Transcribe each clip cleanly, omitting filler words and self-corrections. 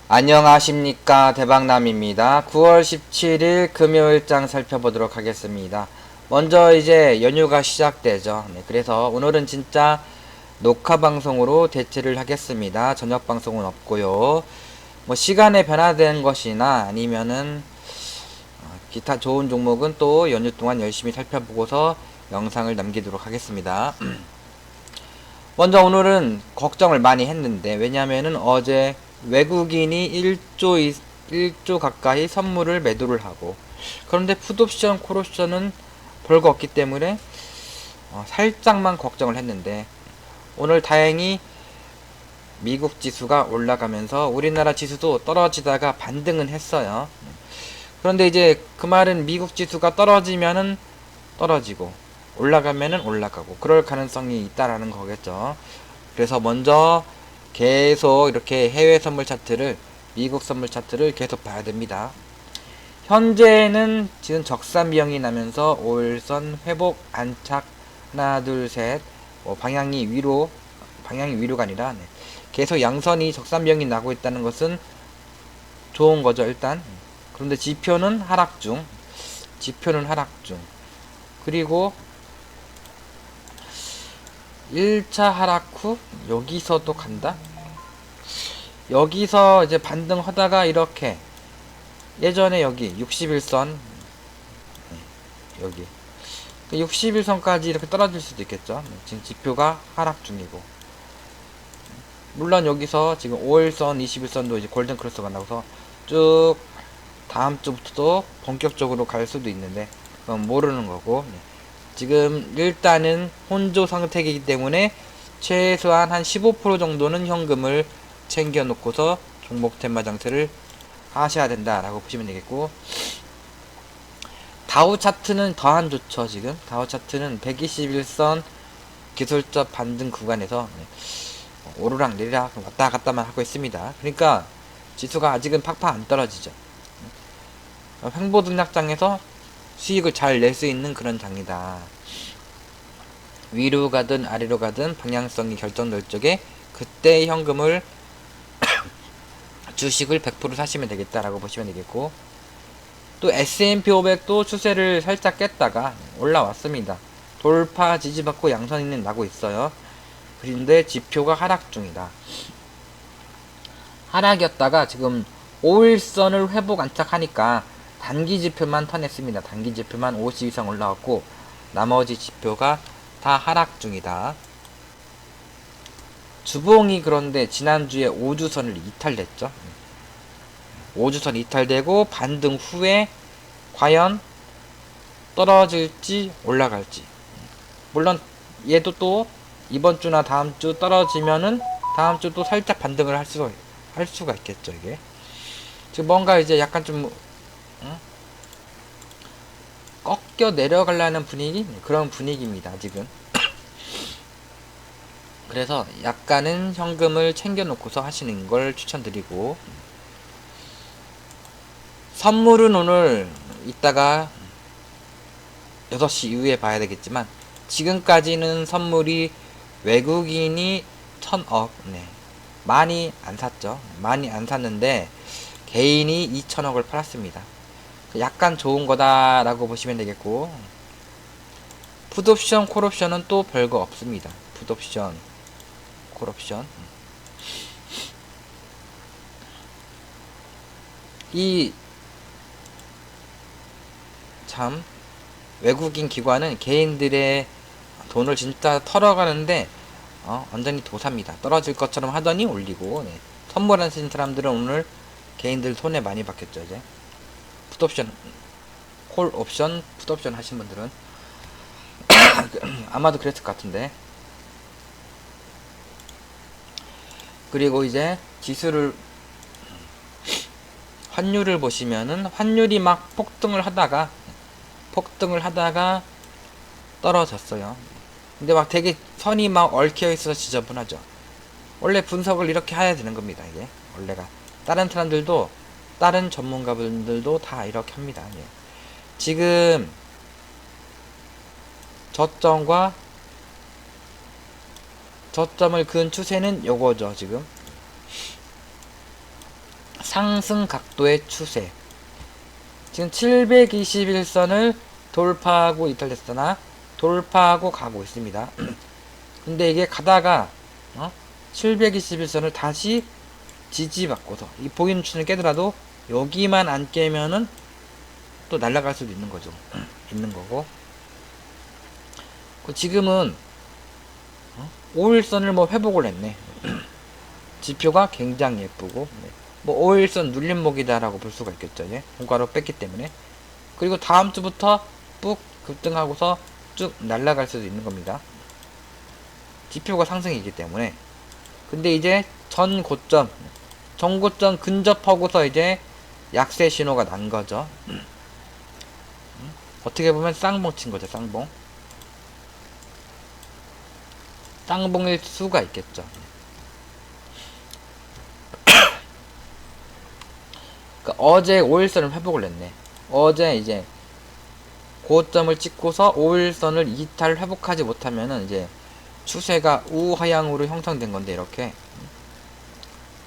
안녕하십니까, 대박남입니다. 9월 17일 금요일장 살펴보도록 하겠습니다. 먼저 이제 연휴가 시작되죠. 네, 그래서 오늘은 진짜 녹화 방송으로 대체를 하겠습니다. 저녁 방송은 없고요. 뭐 시간에 변화된 것이나 아니면은 기타 좋은 종목은 또 연휴 동안 열심히 살펴보고서 영상을 남기도록 하겠습니다. 먼저 오늘은 걱정을 많이 했는데, 왜냐면은 어제 외국인이 1조 가까이 선물을 매도를 하고, 그런데 풋옵션, 콜옵션은 별거 없기 때문에 살짝만 걱정을 했는데, 오늘 다행히 미국 지수가 올라가면서 우리나라 지수도 떨어지다가 반등은 했어요. 그런데 이제 그 말은 미국 지수가 떨어지면은 떨어지고 올라가면은 올라가고 그럴 가능성이 있다라는 거겠죠. 그래서 먼저 계속 이렇게 해외 선물 차트를, 미국 선물 차트를 계속 봐야 됩니다. 현재는 지금 적산 비형이 나면서 5일선 회복 안착 하나 둘셋 방향이 위로가 아니라 계속 양선이 적산 비형이 나고 있다는 것은 좋은 거죠, 일단. 그런데 지표는 하락 중. 그리고 1차 하락 후 여기서 또 간다. 여기서 이제 반등하다가 이렇게 예전에 여기 61선 여기 61선까지 이렇게 떨어질 수도 있겠죠. 지금 지표가 하락 중이고, 물론 여기서 지금 5일선 21선도 이제 골든 크로스가 나와서 쭉 다음 주부터도 본격적으로 갈 수도 있는데 그건 모르는 거고, 지금 일단은 혼조 상태이기 때문에 최소한 한 15% 정도는 현금을 챙겨 놓고서 종목 테마 장세를 하셔야 된다라고 보시면 되겠고, 다우 차트는 더 안 좋죠. 지금 다우 차트는 121선 기술적 반등 구간에서 오르락 내리락 왔다 갔다만 하고 있습니다. 그러니까 지수가 아직은 팍팍 안 떨어지죠. 횡보 등락장에서 수익을 잘 낼 수 있는 그런 장이다. 위로 가든 아래로 가든 방향성이 결정될 적에 그때 현금을 주식을 100% 사시면 되겠다라고 보시면 되겠고, 또 S&P 500도 추세를 살짝 깼다가 올라왔습니다. 돌파 지지받고 양선이 나고 있어요. 그런데 지표가 하락 중이다. 하락이었다가 지금 5일선을 회복 안착하니까 단기 지표만 턴했습니다. 단기 지표만 50 이상 올라왔고 나머지 지표가 다 하락 중이다. 주봉이 그런데 지난주에 5주선을 이탈됐죠. 5주선 이탈되고 반등 후에 과연 떨어질지 올라갈지, 물론 얘도 또 이번 주나 다음 주 떨어지면은 다음 주 또 살짝 반등을 할 수가 있겠죠. 이게 지금 뭔가 이제 약간 좀 꺾여 내려가려는 분위기, 그런 분위기입니다 지금. 그래서 약간은 현금을 챙겨 놓고서 하시는 걸 추천드리고, 선물은 오늘 이따가 6시 이후에 봐야 되겠지만 지금까지는 선물이 외국인이 1000억, 많이 안 샀죠. 많이 안 샀는데 개인이 2000억을 팔았습니다. 약간 좋은 거다라고 보시면 되겠고, 풋옵션, 콜옵션은 또 별거 없습니다. 풋옵션, 콜옵션. 이 참 외국인 기관은 개인들의 돈을 진짜 털어가는데 완전히 도사입니다. 떨어질 것처럼 하더니 올리고, 선물 안 쓰는 사람들은 오늘 개인들 손해 많이 받겠죠. 이제 풋옵션, 콜옵션, 풋옵션 하신 분들은 아마도 그랬을 것 같은데. 그리고 이제 지수를, 환율을 보시면은 환율이 막 폭등을 하다가 떨어졌어요. 근데 막 되게 선이 막 얽혀 있어서 지저분하죠. 원래 분석을 이렇게 해야 되는 겁니다. 이게 원래가 다른 사람들도, 다른 전문가분들도 다 이렇게 합니다. 예. 지금 저점과 저점을 그은 추세는 요거죠. 지금 상승 각도의 추세. 지금 721선을 돌파하고 이탈했으나 돌파하고 가고 있습니다. 근데 이게 가다가 721선을 다시 지지받고서 이 보이는 추세를 깨더라도 여기만 안 깨면은 또 날아갈 수도 있는 거죠. 있는 거고. 지금은 5일선을 뭐 회복을 했네. 지표가 굉장히 예쁘고, 뭐 5일선 눌림목이다 라고 볼 수가 있겠죠. 예? 공가로 뺐기 때문에. 그리고 다음 주부터 뚝 급등하고서 쭉 날아갈 수도 있는 겁니다. 지표가 상승이기 때문에. 근데 이제 전 고점 근접하고서 이제 약세 신호가 난 거죠. 어떻게 보면 쌍봉 친 거죠. 쌍봉일 수가 있겠죠. 그러니까 어제 5일선을 회복을 했네. 어제 이제 고점을 찍고서 5일선을 이탈 회복하지 못하면은 이제 추세가 우하향으로 형성된 건데, 이렇게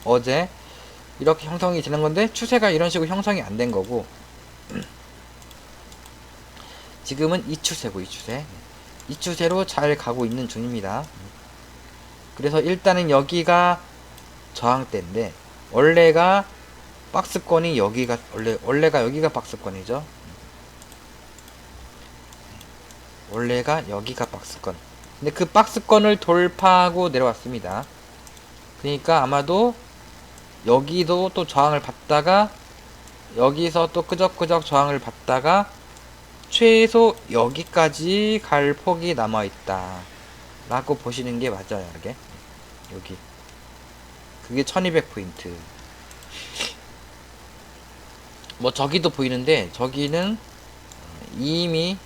어제 이렇게 형성이 되는 건데 추세가 이런 식으로 형성이 안 된 거고, 지금은 이 추세고, 이 추세로 잘 가고 있는 중입니다. 그래서 일단은 여기가 저항대인데, 원래가 박스권이 여기가 원래가 여기가 박스권이죠. 원래가 여기가 박스권. 근데 그 박스권을 돌파하고 내려왔습니다. 그러니까 아마도 여기도 또 저항을 받다가 여기서 또 끄적끄적 저항을 받다가 최소 여기까지 갈 폭이 남아있다 라고 보시는 게 맞아요. 이게 여기 그게 1200포인트. 뭐 저기도 보이는데 저기는 이미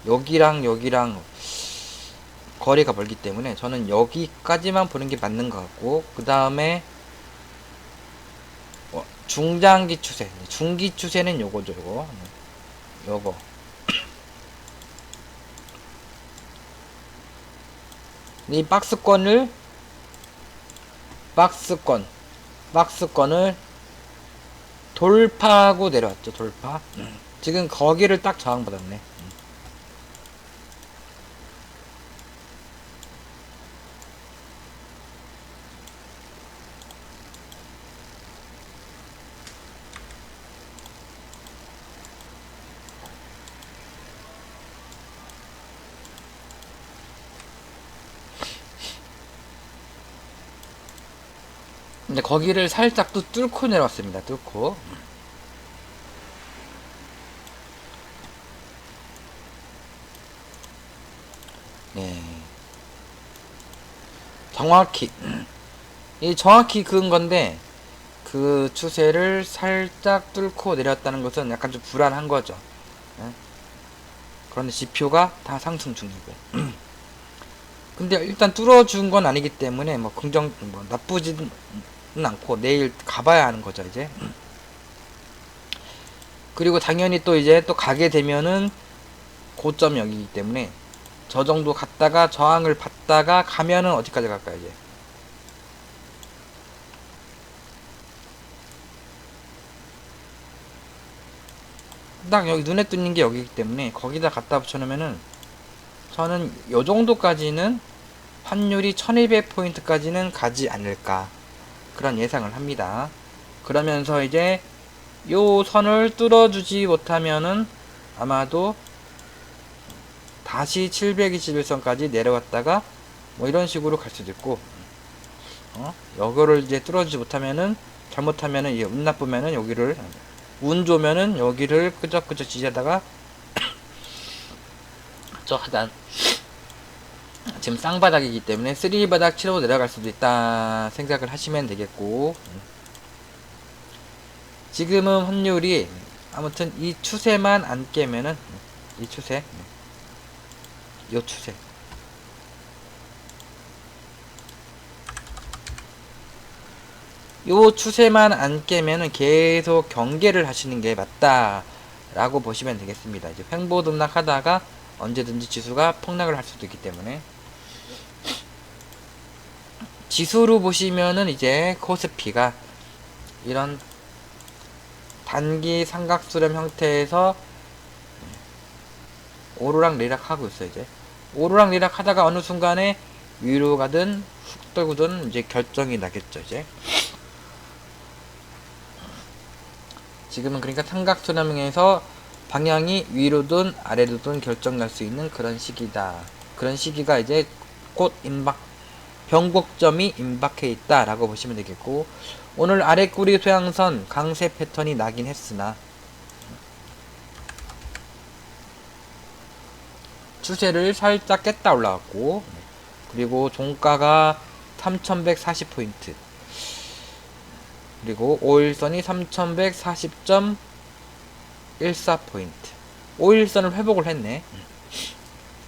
여기랑 거리가 멀기 때문에 저는 여기까지만 보는 게 맞는 것 같고, 그 다음에 중장기 추세, 중기 추세는 요거죠. 요거 이 박스권을 돌파하고 내려왔죠. 돌파. 지금 거기를 딱 저항받았네. 근데 거기를 살짝 또 뚫고 내려왔습니다. 뚫고. 네. 정확히 그은 건데, 그 추세를 살짝 뚫고 내렸다는 것은 약간 좀 불안한 거죠. 네? 그런데 지표가 다 상승 중이고. 근데 일단 뚫어준 건 아니기 때문에 뭐 나쁘지는 않고 내일 가봐야 하는 거죠, 이제. 그리고 당연히 또 이제 또 가게 되면은 고점 여기이기 때문에 저 정도 갔다가 저항을 받다가 가면은 어디까지 갈까요, 이제? 딱 여기 눈에 띄는 게 여기이기 때문에 거기다 갖다 붙여놓으면은 저는 요 정도까지는 환율이 1200포인트까지는 가지 않을까 그런 예상을 합니다. 그러면서 이제 요 선을 뚫어주지 못하면은 아마도 다시 721선까지 내려왔다가 뭐 이런 식으로 갈 수도 있고, 여기를 이제 뚫어주지 못하면은, 잘못하면은 이게 운 나쁘면은 여기를, 운 좋으면은 여기를 끄적끄적 지지하다가 저 하단 지금 쌍바닥이기 때문에 3바닥 치러 내려갈 수도 있다 생각을 하시면 되겠고, 지금은 환율이 아무튼 이 추세만 안 깨면은, 이 추세, 요 추세, 요 추세만 안 깨면은 계속 경계를 하시는 게 맞다 라고 보시면 되겠습니다. 이제 횡보등락 하다가 언제든지 지수가 폭락을 할 수도 있기 때문에, 지수로 보시면은 이제 코스피가 이런 단기 삼각수렴 형태에서 오르락내리락 하고 있어. 이제 오르락내리락 하다가 어느 순간에 위로 가든 훅 떨구든 이제 결정이 나겠죠. 이제 지금은 그러니까 삼각수렴에서 방향이 위로든 아래로든 결정날 수 있는 그런 시기다. 그런 시기가 이제 곧 변곡점이 임박해 있다 라고 보시면 되겠고, 오늘 아래 꼬리 소양선 강세 패턴이 나긴 했으나 추세를 살짝 깼다 올라갔고, 그리고 종가가 3140포인트, 그리고 5일선이 3140.14포인트. 5일선을 회복을 했네.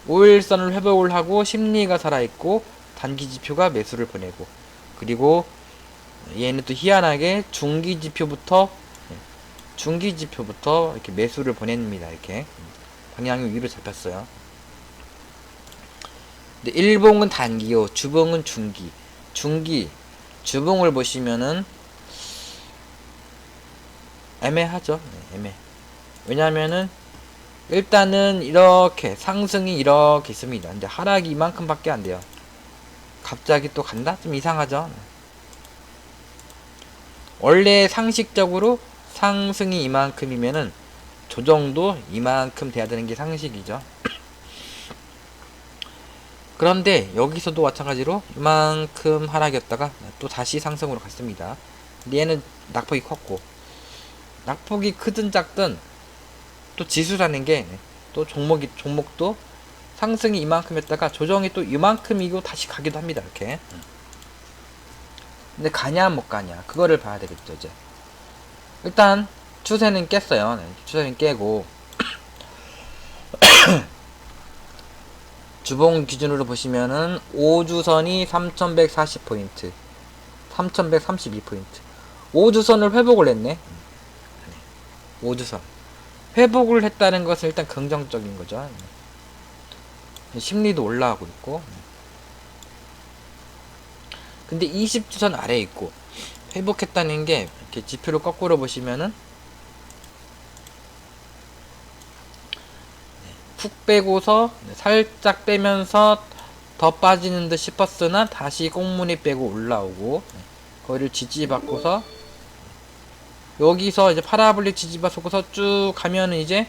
5일선을 회복을 하고 심리가 살아있고 단기지표가 매수를 보내고, 그리고 얘는 또 희한하게 중기지표부터 이렇게 매수를 보냅니다. 이렇게 방향이 위로 잡혔어요. 근데 일봉은 단기요, 주봉은 중기. 주봉을 보시면은 애매하죠. 네, 애매. 왜냐면은 일단은 이렇게 상승이 이렇게 있습니다. 근데 하락이 이만큼밖에 안 돼요. 갑자기 또 간다? 좀 이상하죠. 원래 상식적으로 상승이 이만큼이면은 조정도 이만큼 돼야 되는 게 상식이죠. 그런데 여기서도 마찬가지로 이만큼 하락이었다가 또 다시 상승으로 갔습니다. 근데 얘는 낙폭이 컸고, 낙폭이 크든 작든 또 지수라는 게 또 종목도 상승이 이만큼 했다가 조정이 또 이만큼이고 다시 가기도 합니다. 이렇게. 근데 가냐 못 가냐 그거를 봐야 되겠죠. 이제 일단 추세는 깼어요. 네, 추세는 깨고 주봉 기준으로 보시면은 5주선이 3140포인트, 3132포인트. 5주선을 회복을 했네. 5주선 회복을 했다는 것은 일단 긍정적인 거죠. 심리도 올라가고 있고, 근데 20주선 아래에 있고 회복했다는 게 이렇게 지표를 거꾸로 보시면은 훅 빼고서 살짝 빼면서 더 빠지는 듯 싶었으나 다시 꽁무니 빼고 올라오고, 거기를 지지받고서 여기서 이제 파라볼릭 지지받고서 쭉 가면은 이제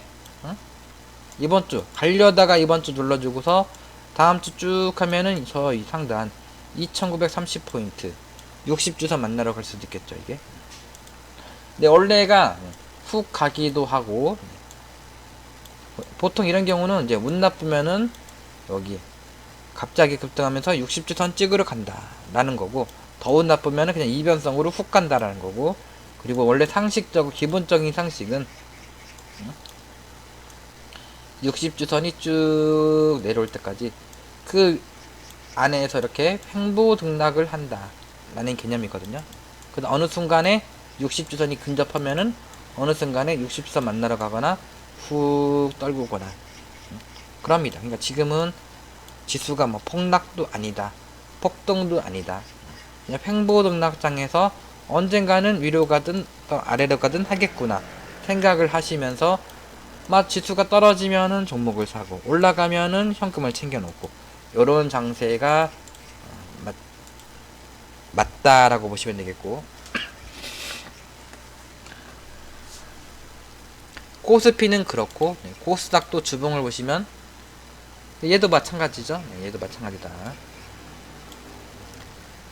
이번 주 가려다가 이번 주 눌러주고서 다음 주 쭉 하면은 저 이 상단 2930포인트 60주선 만나러 갈 수도 있겠죠. 이게 근데 원래가 훅 가기도 하고, 보통 이런 경우는 이제 운 나쁘면은 여기 갑자기 급등하면서 60주선 찍으러 간다 라는 거고, 더 운 나쁘면은 그냥 이변성으로 훅 간다 라는 거고, 그리고 원래 상식적으로 기본적인 상식은 60주선이 쭉 내려올 때까지 그 안에서 이렇게 횡보 등락을 한다 라는 개념이거든요. 그 어느 순간에 60주선이 근접하면은 어느 순간에 60주선 만나러 가거나 훅 떨구거나 그럽니다. 그러니까 지금은 지수가 뭐 폭락도 아니다, 폭등도 아니다, 그냥 횡보 등락장에서 언젠가는 위로 가든 또 아래로 가든 하겠구나 생각을 하시면서, 지수가 떨어지면은 종목을 사고 올라가면은 현금을 챙겨 놓고, 요런 장세가 맞다라고 보시면 되겠고, 코스피는 그렇고, 코스닥도 주봉을 보시면 얘도 마찬가지죠. 얘도 마찬가지다.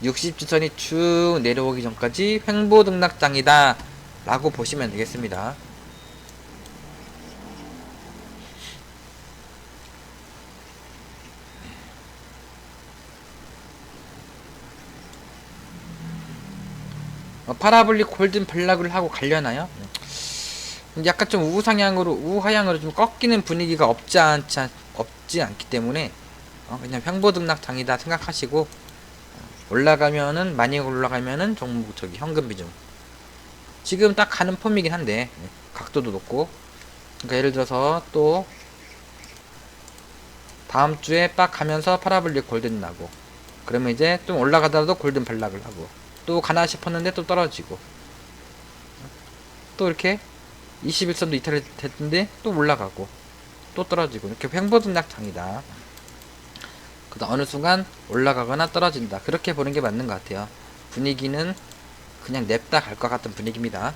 60주선이 쭉 내려오기 전까지 횡보 등락장이다 라고 보시면 되겠습니다. 파라볼릭 골든 블락을 하고 가려나요? 약간 좀 우하향으로 좀 꺾이는 분위기가 없지 않기 때문에 그냥 횡보 등락장이다 생각하시고, 올라가면은 많이 올라가면은 종목 현금 비중 지금 딱 가는 폼이긴 한데 각도도 높고, 그러니까 예를 들어서 또 다음 주에 빡 가면서 파라볼릭 골든 나고, 그러면 이제 좀 올라가더라도 골든 블락을 하고, 또 가나 싶었는데 또 떨어지고, 또 이렇게 21선도 이탈을 했는데 또 올라가고 또 떨어지고 이렇게 횡보등락장이다. 그다음 어느 순간 올라가거나 떨어진다. 그렇게 보는 게 맞는 것 같아요. 분위기는 그냥 냅다 갈 것 같은 분위기입니다.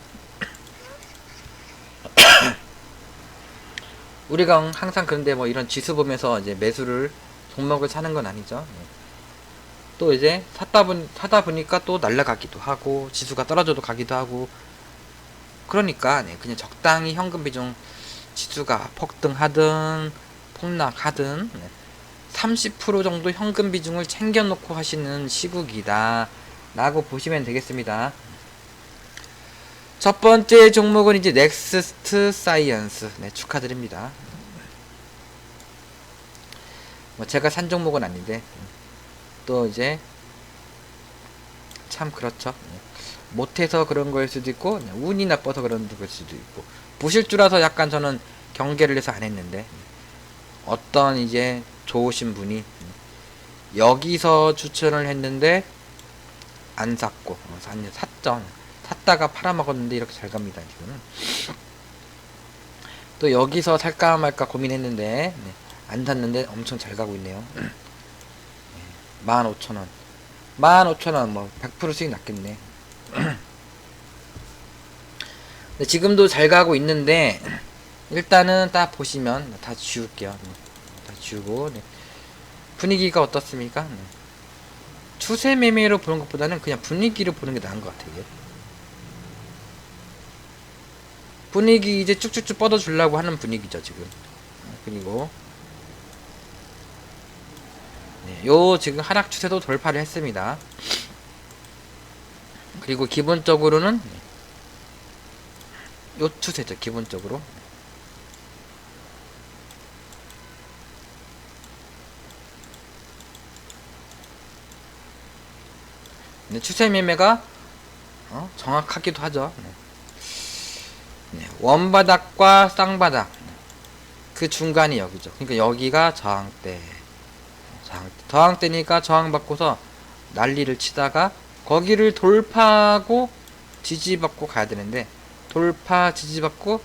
우리가 항상 그런데 뭐 이런 지수 보면서 이제 매수를 종목을 사는 건 아니죠. 또 이제 사다 보니까 또 날라가기도 하고 지수가 떨어져도 가기도 하고 그러니까 그냥 적당히 현금 비중 지수가 폭등하든 폭락하든 30% 정도 현금 비중을 챙겨놓고 하시는 시국이다 라고 보시면 되겠습니다. 첫 번째 종목은 이제 넥스트 사이언스. 네, 축하드립니다. 뭐 제가 산 종목은 아닌데 또 이제 참 그렇죠. 못해서 그런 거일 수도 있고 운이 나빠서 그런 거일 수도 있고 부실주라서 약간 저는 경계를 해서 안 했는데 어떤 이제 좋으신 분이 여기서 추천을 했는데 안 샀고 샀죠. 샀다가 팔아먹었는데 이렇게 잘 갑니다. 지금 또 여기서 살까 말까 고민했는데 안 샀는데 엄청 잘 가고 있네요. 15,000원 15,000원 뭐 100% 수익 났겠네. 근데 지금도 잘 가고 있는데 일단은 딱 보시면 다 지울게요. 다 지우고 분위기가 어떻습니까? 추세 매매로 보는 것보다는 그냥 분위기를 보는 게 나은 것 같아요. 분위기 이제 쭉쭉쭉 뻗어주려고 하는 분위기죠 지금. 그리고 요 지금 하락 추세도 돌파를 했습니다. 그리고 기본적으로는 요 추세죠. 기본적으로 추세 매매가 정확하기도 하죠. 원바닥과 쌍바닥 그 중간이 여기죠. 그러니까 여기가 저항대. 저항대니까 저항받고서 난리를 치다가 거기를 돌파하고 지지받고 가야 되는데 돌파 지지받고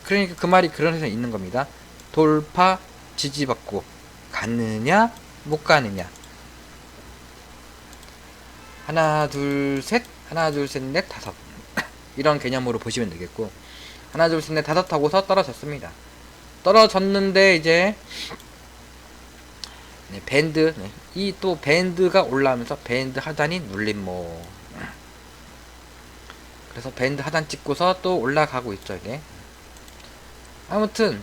그러니까 그 말이 그런 회사 있는 겁니다. 돌파 지지받고 갔느냐 못 가느냐. 하나 둘 셋 넷 다섯 이런 개념으로 보시면 되겠고 하나 둘 셋 넷 다섯 하고서 떨어졌습니다. 떨어졌는데 이제 밴드 이 또 밴드가 올라오면서 밴드 하단이 눌림목. 그래서 밴드 하단 찍고서 또 올라가고 있죠. 이게 아무튼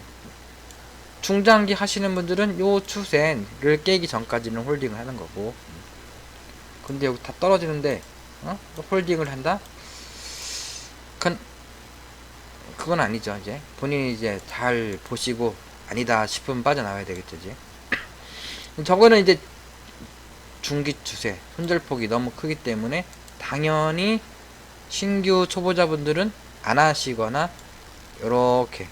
중장기 하시는 분들은 요 추세를 깨기 전까지는 홀딩을 하는 거고 근데 여기 다 떨어지는데 홀딩을 한다? 그건 아니죠. 이제 본인이 이제 잘 보시고 아니다 싶으면 빠져나와야 되겠죠. 이제 저거는 이제 중기 추세 손절폭이 너무 크기 때문에 당연히 신규 초보자분들은 안 하시거나 요렇게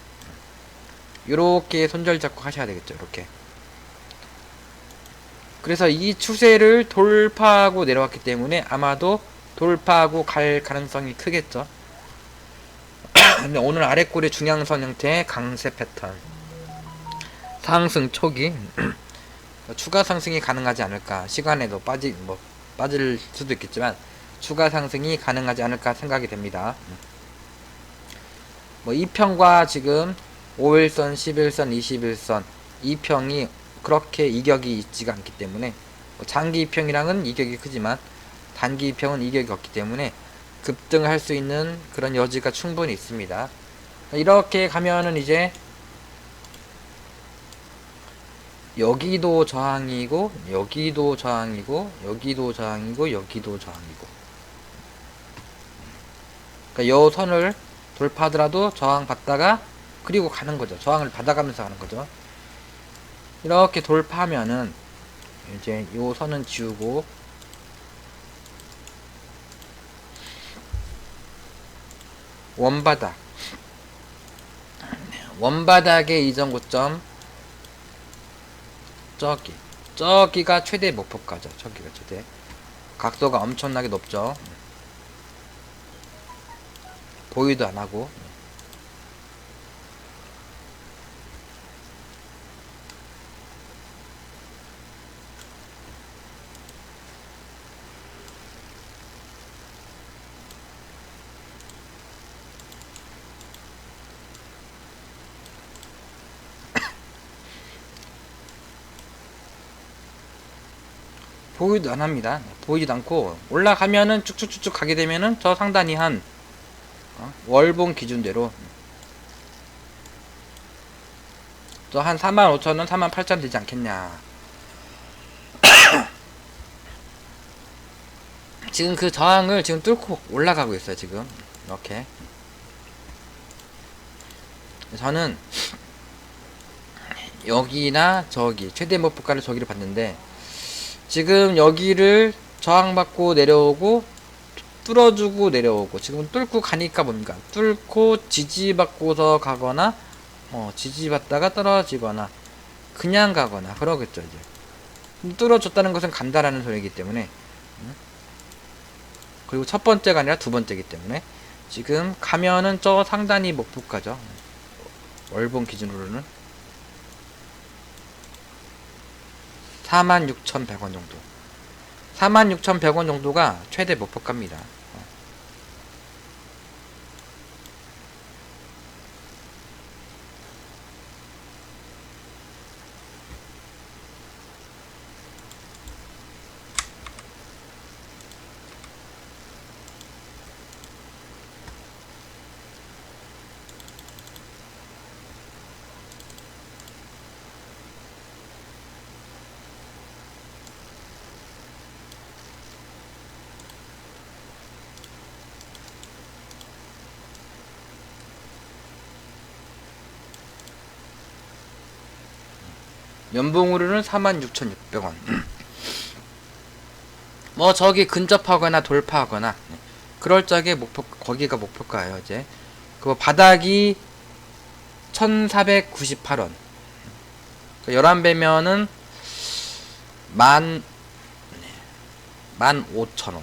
손절 잡고 하셔야 되겠죠. 이렇게. 그래서 이 추세를 돌파하고 내려왔기 때문에 아마도 돌파하고 갈 가능성이 크겠죠. 근데 오늘 아래꼬리 중앙선 형태의 강세 패턴 상승 초기 추가 상승이 가능하지 않을까. 시간에도 빠질 수도 있겠지만 추가 상승이 가능하지 않을까 생각이 됩니다. 뭐 2평과 지금 5일선, 11선, 21선 2평이 그렇게 이격이 있지가 않기 때문에 장기 2평이랑은 이격이 크지만 단기 2평은 이격이 없기 때문에 급등할 수 있는 그런 여지가 충분히 있습니다. 이렇게 가면은 이제 여기도 저항이고 여기도 저항이고 여기도 저항이고 여기도 저항이고 그러니까 요 선을 돌파하더라도 저항 받다가 그리고 가는 거죠. 저항을 받아가면서 가는 거죠. 이렇게 돌파하면은 이제 요 선은 지우고 원바닥의 이전 고점 저기가 최대 목표가죠. 저기가 최대 각도가 엄청나게 높죠. 보이도 안 하고. 보이도 안 합니다. 보이지도 않고 올라가면은 쭉쭉쭉쭉 가게 되면은 저 상단이 한 월봉 기준대로 또 한 45,000원, 48,000원 되지 않겠냐. 지금 그 저항을 지금 뚫고 올라가고 있어요. 지금 이렇게. 저는 여기나 저기 최대 목표가를 저기를 봤는데 지금 여기를 저항받고 내려오고 뚫어주고 내려오고 지금 뚫고 가니까 뭡니까? 뚫고 지지받고서 가거나 지지받다가 떨어지거나 그냥 가거나 그러겠죠. 이제 뚫어줬다는 것은 간다라는 소리이기 때문에 그리고 첫 번째가 아니라 두 번째이기 때문에 지금 가면은 저 상단이 목표가죠. 월봉 기준으로는 46,100원 정도. 46,100원 정도가 최대 목표가입니다. 연봉으로는 46,600원. 뭐 저기 근접하거나 돌파하거나 그럴 적에 거기가 목표가예요. 이제 그 바닥이 1,498원. 11배면은 15,000원,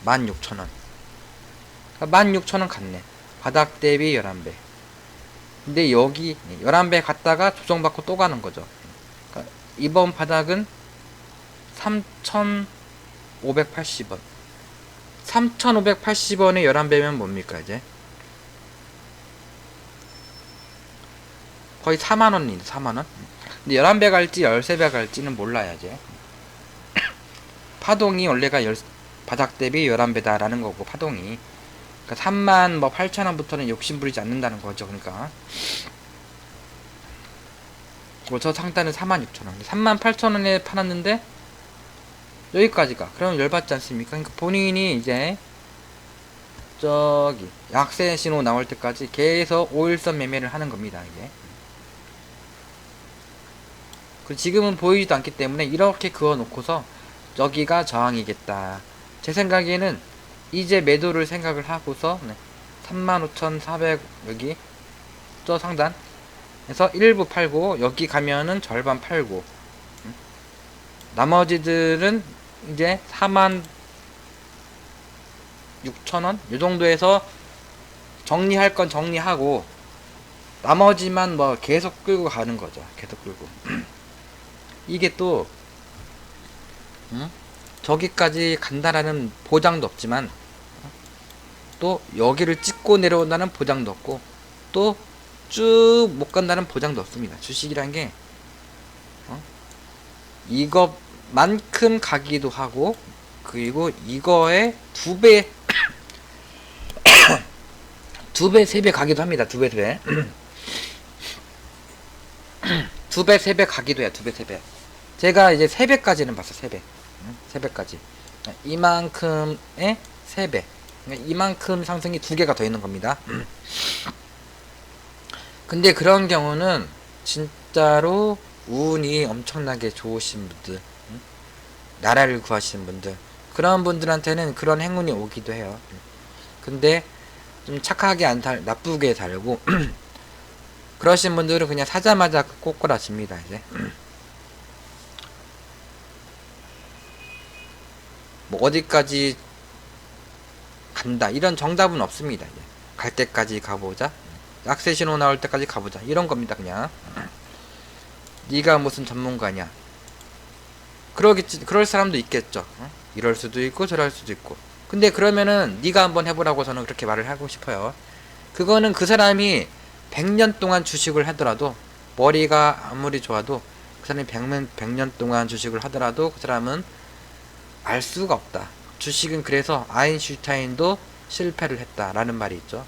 16,000원. 16,000원 갔네. 바닥 대비 11배. 근데 여기 11배 갔다가 조정받고 또 가는 거죠. 그러니까 이번 바닥은 3,580원. 3,580원에 11배면 뭡니까, 이제? 거의 4만원인데, 4만원? 근데 11배 갈지 13배 갈지는 몰라요, 이제. 파동이 원래가 바닥 대비 11배다라는 거고, 파동이. 그러니까 38,000원부터는 욕심부리지 않는다는 거죠, 그러니까. 그리고 저 상단은 46,000원. 38,000원에 팔았는데, 여기까지가. 그럼 열받지 않습니까? 그러니까 본인이 이제, 저기, 약세 신호 나올 때까지 계속 5일선 매매를 하는 겁니다, 이게. 지금은 보이지도 않기 때문에 이렇게 그어놓고서 여기가 저항이겠다. 제 생각에는 이제 매도를 생각을 하고서 35,400 여기 저 상단 에서 일부 팔고 여기 가면은 절반 팔고 나머지들은 이제 46,000원 요 정도에서 정리할 건 정리하고 나머지만 뭐 계속 끌고 가는 거죠. 계속 끌고 이게 또 저기까지 간다라는 보장도 없지만 또 여기를 찍고 내려온다는 보장도 없고 또 쭉 못 간다는 보장도 없습니다. 주식이란 게 이것만큼 가기도 하고 그리고 이거의 두배 두배, 세배 가기도 합니다. 두배, 세배. 두배, 세배 가기도 해요. 두배, 세배. 제가 이제 세배까지는 봤어. 세배. 세배까지. 이만큼의 세배. 이만큼 상승이 두 개가 더 있는 겁니다. 근데 그런 경우는 진짜로 운이 엄청나게 좋으신 분들, 나라를 구하시는 분들, 그런 분들한테는 그런 행운이 오기도 해요. 근데 좀 착하게 나쁘게 살고 그러신 분들은 그냥 사자마자 꼬꾸라집니다. 이제 뭐 어디까지 간다 이런 정답은 없습니다. 이제 갈 때까지 가보자. 악세 신호 나올 때까지 가보자. 이런 겁니다, 그냥. 네가 무슨 전문가냐. 그럴 사람도 있겠죠. 이럴 수도 있고 저럴 수도 있고. 근데 그러면은 네가 한번 해보라고 저는 그렇게 말을 하고 싶어요. 그거는 그 사람이 100년 동안 주식을 하더라도, 머리가 아무리 좋아도 그 사람이 100년 동안 주식을 하더라도 그 사람은 알 수가 없다. 주식은 그래서 아인슈타인도 실패를 했다라는 말이 있죠.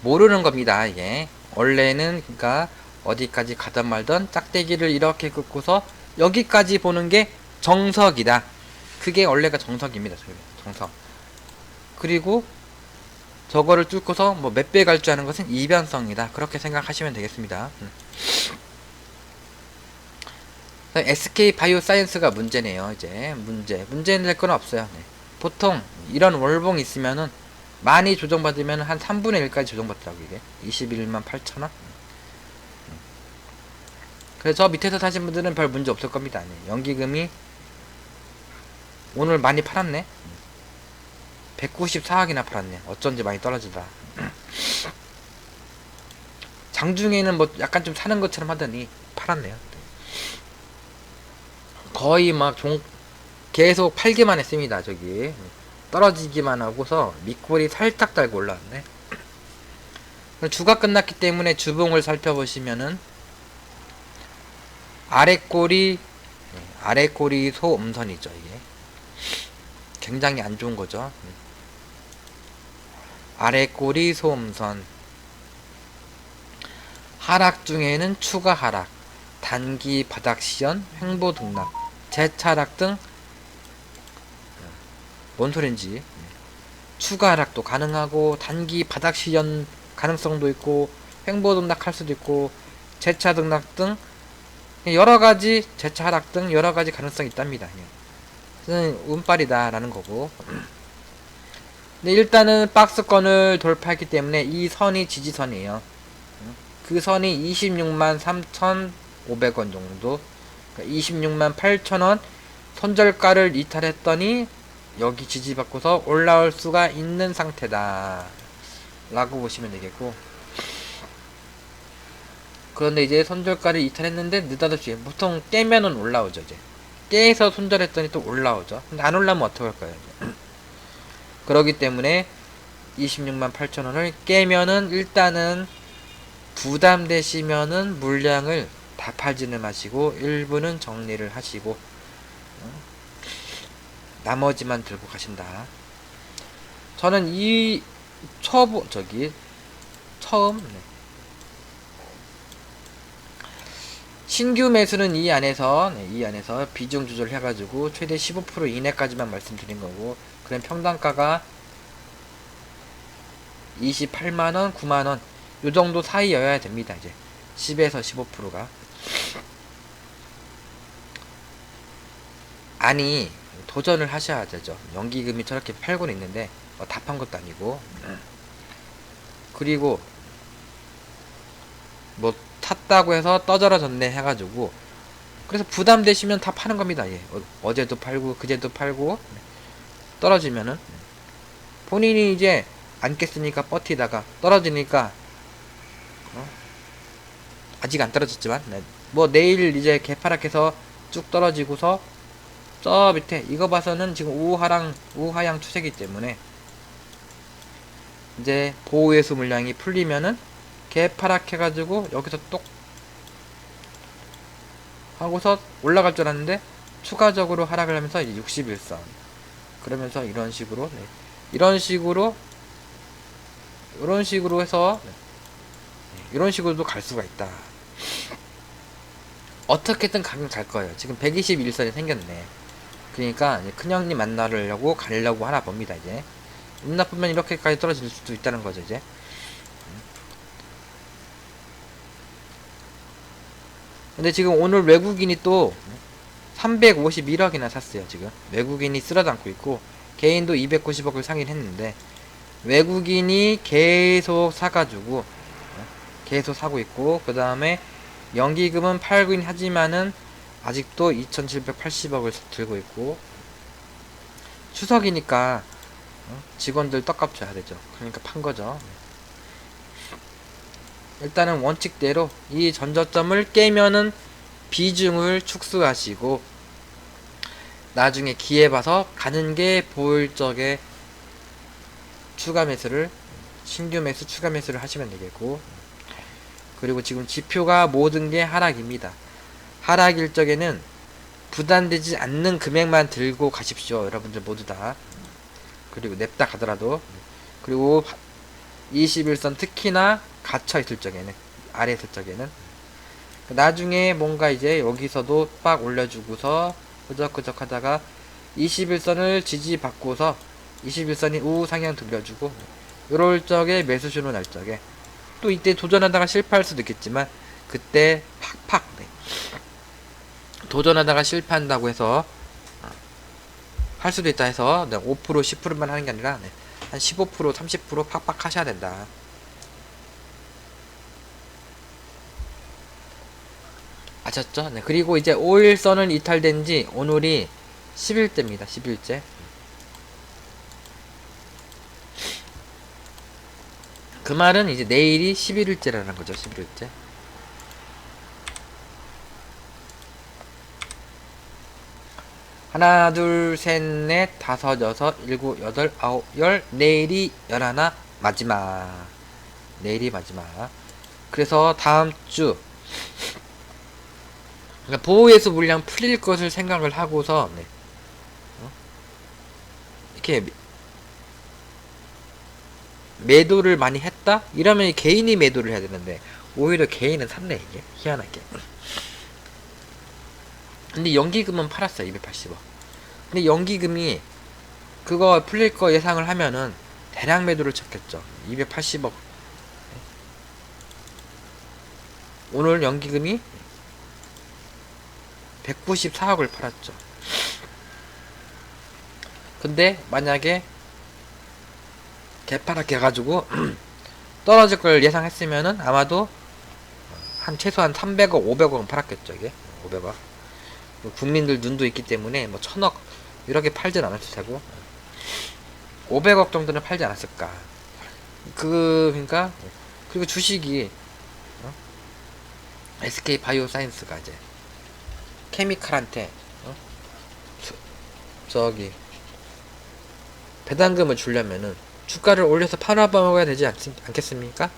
모르는 겁니다, 이게. 원래는 그러니까 어디까지 가든 말든 짝대기를 이렇게 긋고서 여기까지 보는 게 정석이다. 그게 원래가 정석입니다. 정석. 그리고 저거를 뚫고서 뭐 몇 배 갈 줄 아는 것은 이변성이다. 그렇게 생각하시면 되겠습니다. SK 바이오사이언스가 문제네요. 이제 문제는 될 건 없어요. 네. 보통 이런 월봉 있으면은 많이 조정받으면 한 3분의 1까지 조정받더라고. 이게 21만 8천원. 그래서 저 밑에서 사신 분들은 별 문제 없을 겁니다. 네. 연기금이 오늘 많이 팔았네. 194억이나 팔았네. 어쩐지 많이 떨어지더라. 장중에는 뭐 약간 좀 사는 것처럼 하더니 팔았네요. 거의 막 계속 팔기만 했습니다. 저기 떨어지기만 하고서 밑골이 살짝 달고 올라왔네. 주가 끝났기 때문에 주봉을 살펴보시면은 아래골이 소음선이죠. 이게 굉장히 안 좋은 거죠. 아래골이 소음선. 하락 중에는 추가 하락, 단기 바닥 시연, 횡보 등락, 재차락 등. 뭔 소린지. 추가 하락도 가능하고 단기 바닥 시연 가능성도 있고 횡보 등락할 수도 있고 재차 등락 등 여러가지, 재차 하락 등 여러가지 가능성이 있답니다. 운빨이다 라는 거고. 근데 일단은 박스권을 돌파했기 때문에 이 선이 지지선이에요. 그 선이 26만 3,500원 정도, 26만 8천원 손절가를 이탈했더니 여기 지지받고서 올라올 수가 있는 상태다 라고 보시면 되겠고. 그런데 이제 손절가를 이탈했는데 느닷없이 보통 깨면은 올라오죠. 이제 깨서 손절했더니 또 올라오죠. 근데 안 올라오면 어떡할까요? 그러기 때문에 26만 8천원을 깨면은 일단은 부담되시면은 물량을 다 팔지는 마시고 일부는 정리를 하시고 나머지만 들고 가신다. 저는 이 처음 신규 매수는 이 안에서 비중 조절 해가지고 최대 15% 이내까지만 말씀드린 거고, 그럼 평단가가 28만원, 9만원 요 정도 사이여야 됩니다. 이제 10에서 15%가 아니 도전을 하셔야 되죠. 연기금이 저렇게 팔고는 있는데 다 판 것도 아니고. 그리고 뭐 탔다고 해서 떠들어졌네 해가지고, 그래서 부담되시면 다 파는 겁니다. 예. 어제도 팔고 그제도 팔고. 떨어지면은 본인이 이제 안 깼으니까 버티다가 떨어지니까 아직 안 떨어졌지만 뭐 내일 이제 개파락해서 쭉 떨어지고서 저 밑에 이거 봐서는 지금 우하향 추세기 때문에 이제 보호회수 물량이 풀리면은 개파락해가지고 여기서 똑 하고서 올라갈 줄 알았는데 추가적으로 하락을 하면서 61선 그러면서 이런 식으로 해서 이런 식으로도 갈 수가 있다. 어떻게든 가긴 갈 거예요. 지금 121선이 생겼네. 그러니까 이제 큰형님 만나려고 가려고 하나 봅니다. 이제 운 나쁘면 이렇게까지 떨어질 수도 있다는 거죠. 이제 근데 지금 오늘 외국인이 또 351억이나 샀어요. 지금 외국인이 쓸어담고 있고 개인도 290억을 사긴 했는데 외국인이 계속 사가지고 계속 사고 있고, 그 다음에 연기금은 팔긴 하지만은 아직도 2780억을 들고 있고, 추석이니까 직원들 떡값 줘야 되죠. 그러니까 판 거죠. 일단은 원칙대로 이 전저점을 깨면은 비중을 축소하시고 나중에 기회 봐서 가는 게 보일 적에 추가 매수를 신규 매수 추가 매수를 하시면 되겠고, 그리고 지금 지표가 모든 게 하락입니다. 하락일 적에는 부담되지 않는 금액만 들고 가십시오. 여러분들 모두 다. 그리고 냅다 가더라도. 그리고 21선 특히나 갇혀 있을 적에는, 아래 있을 적에는 나중에 뭔가 이제 여기서도 빡 올려주고서 끄적끄적 하다가 21선을 지지받고서 21선이 우상향 돌려주고 요럴 적에 매수신호 날 적에 또 이때 도전하다가 실패할 수도 있겠지만 그때 팍팍 도전하다가 실패한다고 해서 할 수도 있다 해서 5% 10%만 하는 게 아니라 한 15% 30% 팍팍 하셔야 된다. 아셨죠? 네. 그리고 이제 5일선은 이탈된 지 오늘이 10일째입니다. 10일째. 그 말은 이제 내일이 11일째라는 거죠. 11일째. 하나, 둘, 셋, 넷, 다섯, 여섯, 일곱, 여덟, 아홉, 열. 내일이 11 마지막. 내일이 마지막. 그래서 다음 주 그러니까 보호예수 물량 풀릴 것을 생각을 하고서 이렇게 매도를 많이 했다? 이러면 개인이 매도를 해야 되는데 오히려 개인은 샀네. 이게 희한하게. 근데 연기금은 팔았어요. 280억. 근데 연기금이 그거 풀릴 거 예상을 하면은 대량 매도를 쳤겠죠. 280억. 오늘 연기금이 194억을 팔았죠. 근데 만약에 개파랗게 해가지고 떨어질 걸 예상했으면은 아마도 한 최소한 300억 500억은 팔았겠죠. 이게 500억. 국민들 눈도 있기 때문에 뭐 1000억 이렇게 팔진 않았을 테고 500억 정도는 팔지 않았을까. 그러니까 그리고 주식이 SK 바이오사이언스가 이제 케미칼한테 저기 배당금을 주려면은 주가를 올려서 팔아먹어야 되지 않겠습니까?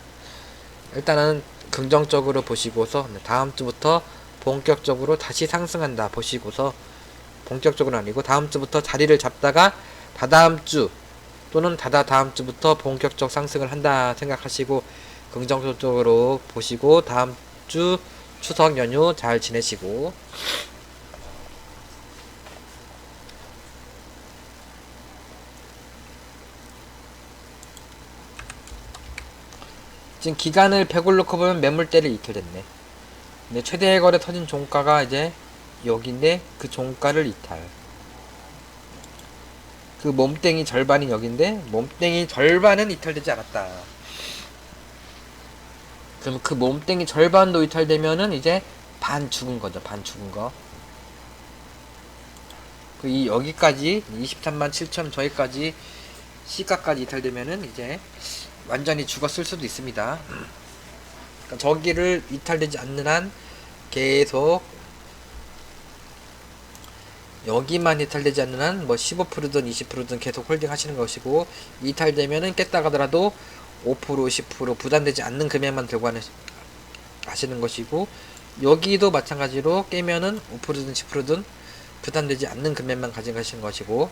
일단은 긍정적으로 보시고서 다음 주부터 본격적으로 다시 상승한다 보시고서, 본격적으로 아니고 다음 주부터 자리를 잡다가 다다음 주 또는 다다음 주부터 본격적 상승을 한다 생각하시고 긍정적으로 보시고 다음 주 추석 연휴 잘 지내시고. 지금 기간을 100을 놓고 보면 매물대를 이탈됐네. 근데 최대 거래 터진 종가가 이제 여기인데 그 종가를 이탈. 그 몸땡이 절반이 여기인데 몸땡이 절반은 이탈되지 않았다. 그럼 그 몸땡이 절반도 이탈되면은 이제 반 죽은 거죠. 반 죽은 거. 그 이 여기까지 23만 7천 저기까지 시가까지 이탈되면은 이제 완전히 죽었을 수도 있습니다. 그러니까 저기를 이탈되지 않는 한 계속 여기만 이탈되지 않는 한 뭐 15%든 20%든 계속 홀딩 하시는 것이고, 이탈되면은 깼다 가더라도 5% 10% 부담되지 않는 금액만 들고 하시는 것이고, 여기도 마찬가지로 깨면은 5%든 10%든 부담되지 않는 금액만 가져가시는 것이고,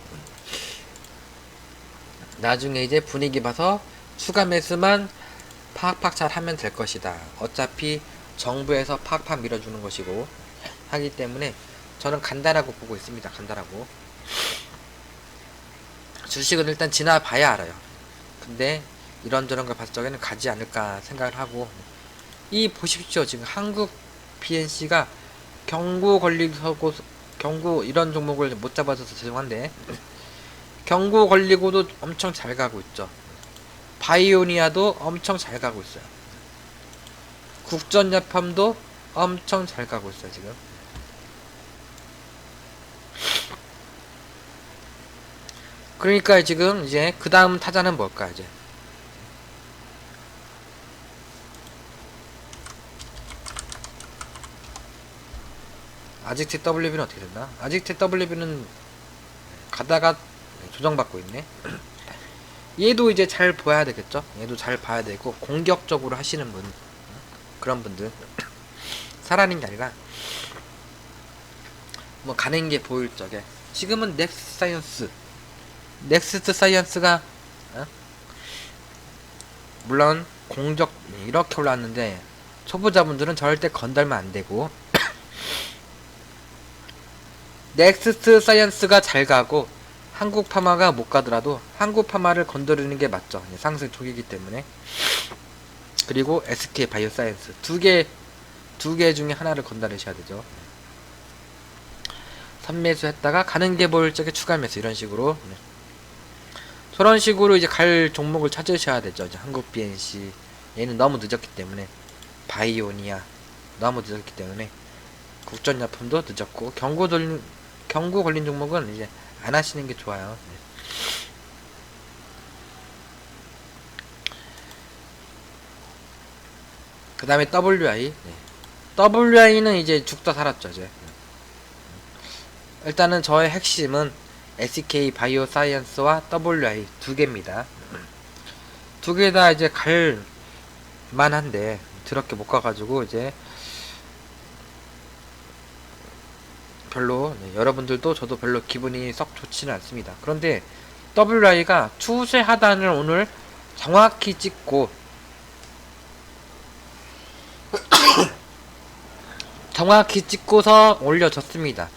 나중에 이제 분위기 봐서 추가 매수만 팍팍 잘 하면 될 것이다. 어차피 정부에서 팍팍 밀어주는 것이고 하기 때문에 저는 간다라고 보고 있습니다. 간다라고. 주식은 일단 지나봐야 알아요. 근데 이런저런 걸 봤을 적에는 가지 않을까 생각을 하고, 이 보십시오. 지금 한국 PNC가 경고 걸리고, 경고 이런 종목을 못 잡아줘서 죄송한데 경고 걸리고도 엄청 잘 가고 있죠. 바이오니아도 엄청 잘 가고 있어요. 국전약품도 엄청 잘 가고 있어요. 지금 그러니까 지금 이제 그 다음 타자는 뭘까 이제. 아직트 WB는 어떻게 됐나? 아직트 WB는 가다가 조정받고 있네. 얘도 이제 잘 봐야 되겠죠? 얘도 잘 봐야 되고 공격적으로 하시는 분, 그런 분들 사라는 게 아니라 뭐 가는 게 보일 적에 지금은 넥스트 사이언스가 물론 공격 이렇게 올라왔는데 초보자분들은 절대 건들면 안 되고 넥스트 사이언스가 잘 가고 한국 파마가 못 가더라도 한국 파마를 건드리는 게 맞죠. 상승 초기이기 때문에. 그리고 SK 바이오 사이언스 두 개 중에 하나를 건드리셔야 되죠. 선매수 했다가 가는 게 보일 적에 추가 매수 이런 식으로. 저런 식으로 이제 갈 종목을 찾으셔야 되죠. 이제 한국 BNC 얘는 너무 늦었기 때문에 바이오니아 너무 늦었기 때문에 국전약품도 늦었고 경고 걸린 종목은 이제 안 하시는 게 좋아요. 그 다음에 WI. WI는 이제 죽다 살았죠, 이제. 일단은 저의 핵심은 SK 바이오 사이언스와 WI 두 개입니다. 두 개 다 이제 갈 만한데, 드럽게 못 가가지고, 이제, 별로, 여러분들도 저도 별로 기분이 썩 좋지는 않습니다. 그런데, WI가 추세 하단을 오늘 정확히 찍고, 정확히 찍고서 올려줬습니다.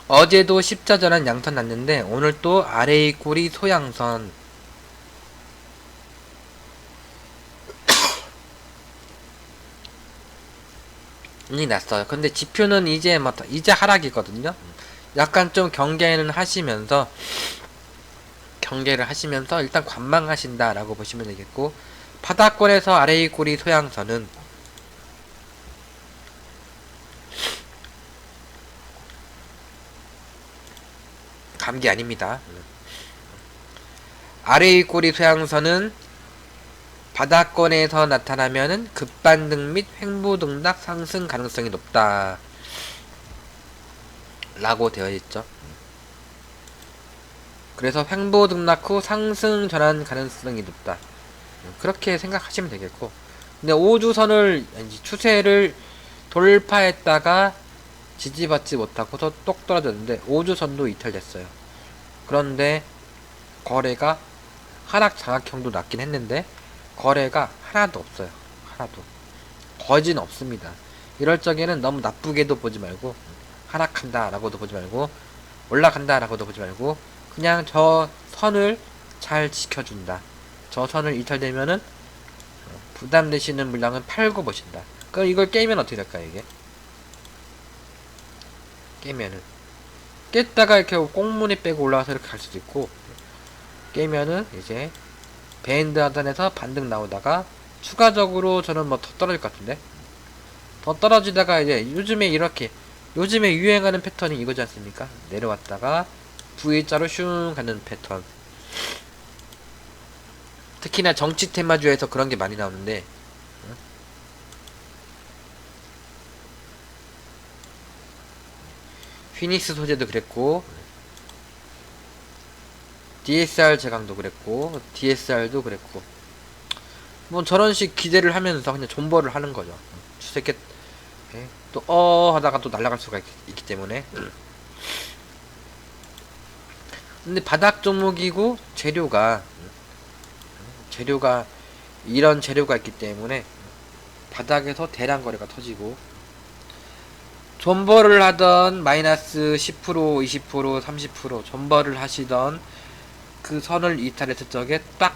어제도 십자전환 양선 났는데 오늘 또 아래의 꼬리 소양선 이 났어요. 근데 지표는 이제 하락이거든요. 약간 좀 경계를 하시면서 일단 관망하신다라고 보시면 되겠고, 바닥권에서 아래의 꼬리 소양선은 감기 아닙니다. 아래의 꼬리 소양선은 바닥권에서 나타나면은 급반등 및 횡보등락 상승 가능성이 높다 라고 되어 있죠. 그래서 횡보등락 후 상승 전환 가능성이 높다, 그렇게 생각하시면 되겠고, 근데 5주선을 추세를 돌파했다가 지지받지 못하고서 똑 떨어졌는데 5주선도 이탈됐어요. 그런데 거래가 하락 장악형도 낮긴 했는데 거래가 하나도 없어요. 하나도. 거진 없습니다. 이럴 적에는 너무 나쁘게도 보지 말고, 하락한다 라고도 보지 말고, 올라간다 라고도 보지 말고, 그냥 저 선을 잘 지켜준다, 저 선을 이탈되면은 부담되시는 물량은 팔고 보신다. 그럼 이걸 깨면 어떻게 될까요? 이게 깨면은 깼다가 이렇게 꽁무니 빼고 올라와서 이렇게 갈 수도 있고, 깨면은 이제 밴드 하단에서 반등 나오다가 추가적으로 저는 뭐 더 떨어질 것 같은데, 더 떨어지다가 이제 요즘에 유행하는 패턴이 이거지 않습니까? 내려왔다가 V자로 슝 가는 패턴. 특히나 정치 테마주에서 그런 게 많이 나오는데, 피닉스 소재도 그랬고, DSR 제강도 그랬고, DSR도 그랬고, 뭐 저런 식 기대를 하면서 그냥 존버를 하는 거죠. 추세게 또 하다가 또 날아갈 수가 있기 때문에. 근데 바닥 종목이고 재료가 이런 재료가 있기 때문에 바닥에서 대량 거래가 터지고, 존버를 하던 마이너스 10%, 20%, 30% 존버를 하시던 그 선을 이탈했을 적에 딱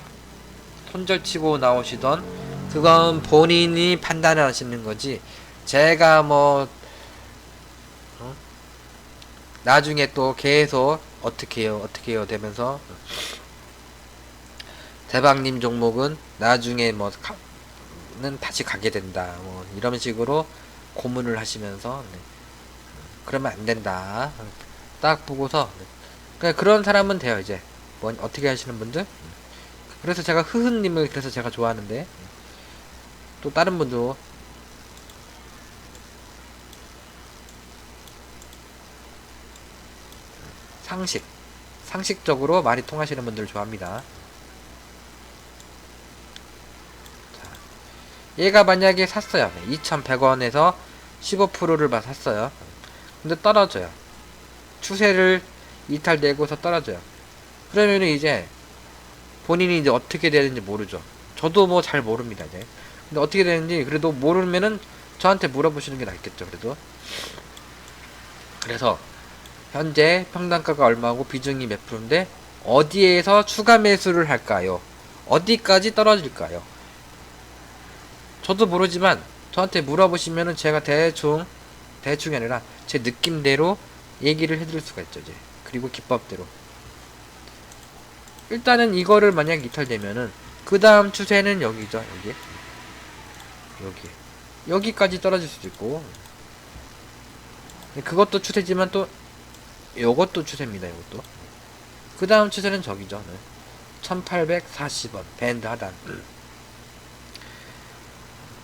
손절치고 나오시던, 그건 본인이 판단을 하시는 거지, 제가 뭐 나중에 또 계속 어떻게 해요 되면서 대박님 종목은 나중에 는 다시 가게 된다, 뭐 이런 식으로 고문을 하시면서, 그러면 안 된다 딱 보고서 그러니까 그런 사람은 돼요. 이제 뭐 어떻게 하시는 분들. 그래서 제가 흐흐님을 그래서 제가 좋아하는데, 또 다른 분도 상식적으로 말이 통하시는 분들 좋아합니다. 자, 얘가 만약에 샀어요. 2,100원에서 15%를 샀어요. 근데 떨어져요. 추세를 이탈되고서 떨어져요. 그러면은 이제 본인이 이제 어떻게 되는지 모르죠. 저도 뭐 잘 모릅니다, 이제. 근데 어떻게 되는지 그래도 모르면은 저한테 물어보시는 게 낫겠죠, 그래도. 그래서 현재 평단가가 얼마고 비중이 몇 프로인데 어디에서 추가 매수를 할까요? 어디까지 떨어질까요? 저도 모르지만 저한테 물어보시면은 제가 대충이 아니라 제 느낌대로 얘기를 해드릴 수가 있죠, 이제. 그리고 기법대로. 일단은 이거를 만약 이탈되면은 그 다음 추세는 여기죠, 여기까지 떨어질 수도 있고, 그것도 추세지만 또 요것도 추세입니다. 요것도 그 다음 추세는 저기죠. 1840원 밴드 하단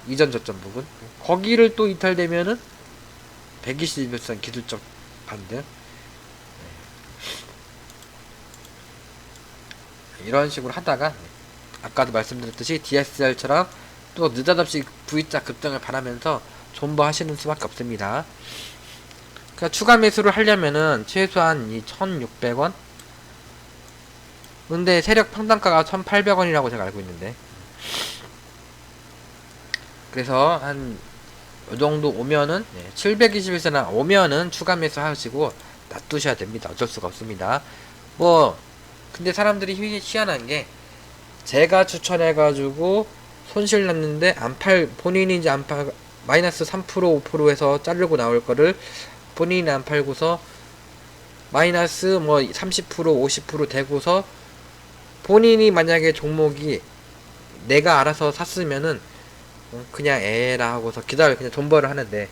이전 저점 부분, 거기를 또 이탈되면은 121선 기술적 반등. 이런 식으로 하다가 아까도 말씀드렸듯이 DSR처럼 또 느닷없이 V자 급등을 바라면서 존버하시는 수밖에 없습니다. 그러니까 추가 매수를 하려면은 최소한 이 1,600원? 근데 세력 평단가가 1,800원이라고 제가 알고 있는데, 그래서 한 요정도 오면은 721세나 오면은 추가 매수 하시고 놔두셔야 됩니다. 어쩔 수가 없습니다. 뭐 근데 사람들이 희한한 게, 제가 추천해가지고 손실 났는데 본인이 이제 안 팔, 마이너스 3% 5%에서 자르고 나올 거를 본인이 안 팔고서 마이너스 뭐 30% 50% 되고서 본인이 만약에 종목이 내가 알아서 샀으면은 그냥 에라 하고서 그냥 존버를 하는데,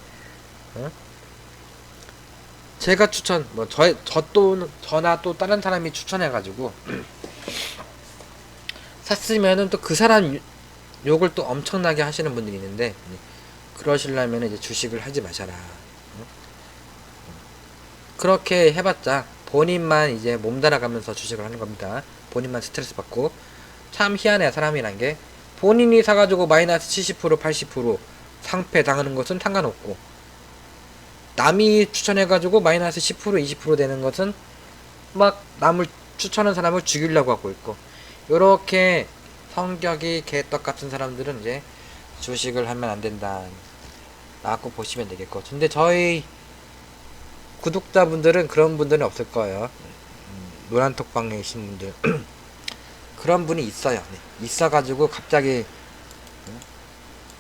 제가 뭐 저나 또 다른 사람이 추천해가지고 샀으면은 또 그 사람 욕을 또 엄청나게 하시는 분들이 있는데, 그러시려면 이제 주식을 하지 마셔라. 그렇게 해봤자 본인만 이제 몸달아가면서 주식을 하는 겁니다. 본인만 스트레스 받고. 참 희한해요, 사람이란 게. 본인이 사가지고 마이너스 70% 80% 상패 당하는 것은 상관없고, 남이 추천해가지고 마이너스 10% 20% 되는 것은 막 남을 추천한 사람을 죽이려고 하고 있고, 요렇게 성격이 개떡 같은 사람들은 이제 주식을 하면 안 된다 라고 보시면 되겠고, 근데 저희 구독자분들은 그런 분들은 없을 거예요. 노란톡방에 계신 분들 그런 분이 있어요. 있어가지고 갑자기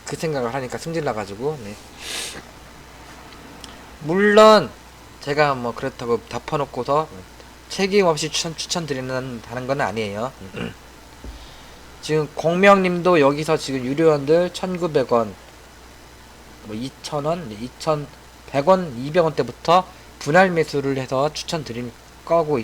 그 생각을 하니까 승질 나가지고. 물론 제가 뭐 그렇다고 덮어놓고서 책임 없이 추천드리는 건 아니에요. 지금 공명님도 여기서 지금 유료원들 1,900원, 뭐 2,000원, 2,100원, 200원 때부터 분할 매수를 해서 추천드릴 거고,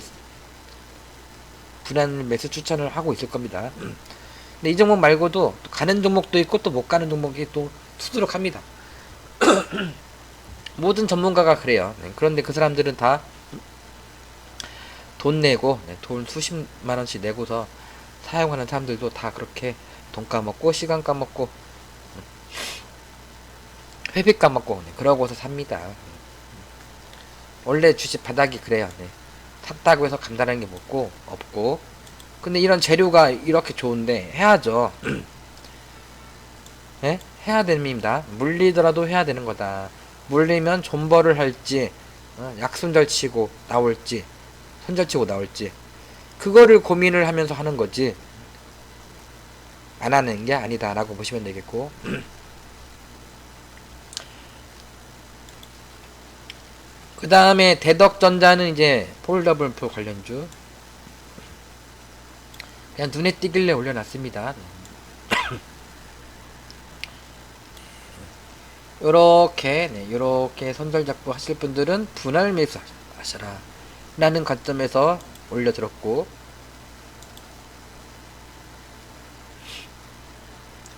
분할 매수 추천을 하고 있을 겁니다. 근데 이 종목 말고도 또 가는 종목도 있고 또 못 가는 종목이 또 수두룩합니다. 모든 전문가가 그래요. 그런데 그 사람들은 다 돈 내고, 돈 수십만원씩 내고서 사용하는 사람들도 다 그렇게 돈 까먹고 시간 까먹고 회비 까먹고 그러고서 삽니다. 원래 주식 바닥이 그래요. 샀다고 해서 간다는 게 없고. 근데 이런 재료가 이렇게 좋은데 해야죠. 해야 됩니다. 물리더라도 해야 되는 거다. 물리면 존버를 할지, 약손절 치고 나올지, 손절 치고 나올지, 그거를 고민을 하면서 하는 거지, 안 하는 게 아니다 라고 보시면 되겠고. 그 다음에 대덕전자는 이제 폴더블표 관련주 그냥 눈에 띄길래 올려놨습니다. 요렇게 손절 잡고 하실 분들은 분할 매수 하셔라 라는 관점에서 올려들었고,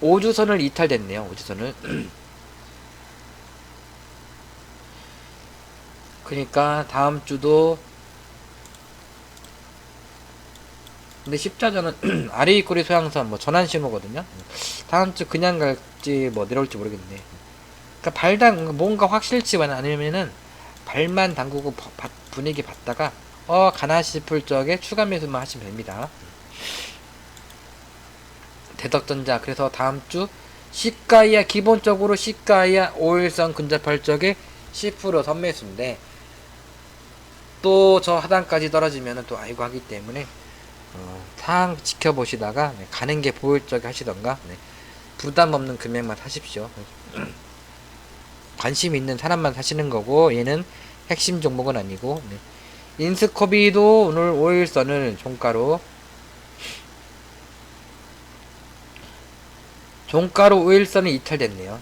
5주선을 이탈됐네요. 5주선을. 그러니까 다음 주도, 근데 십자전은 아래 윗꼬리 소양선 뭐 전환 신호거든요. 다음 주 그냥 갈지 뭐 내려올지 모르겠네. 그러니까 발당 뭔가 확실치만 않으면은 발만 담그고 분위기 봤다가 가나 싶을 적에 추가 매수만 하시면 됩니다. 대덕전자, 그래서 다음 주 시가이야, 기본적으로 시가이야 5일선 근접할 적에 10% 선매수인데, 또 저 하단까지 떨어지면은 또 아이고 하기 때문에 상황 지켜보시다가 가는 게 보일 적에 하시던가, 부담 없는 금액만 사십시오. 관심 있는 사람만 사시는 거고, 얘는 핵심 종목은 아니고. 인스코비도 오늘 5일선을 종가로 5일선이 이탈됐네요.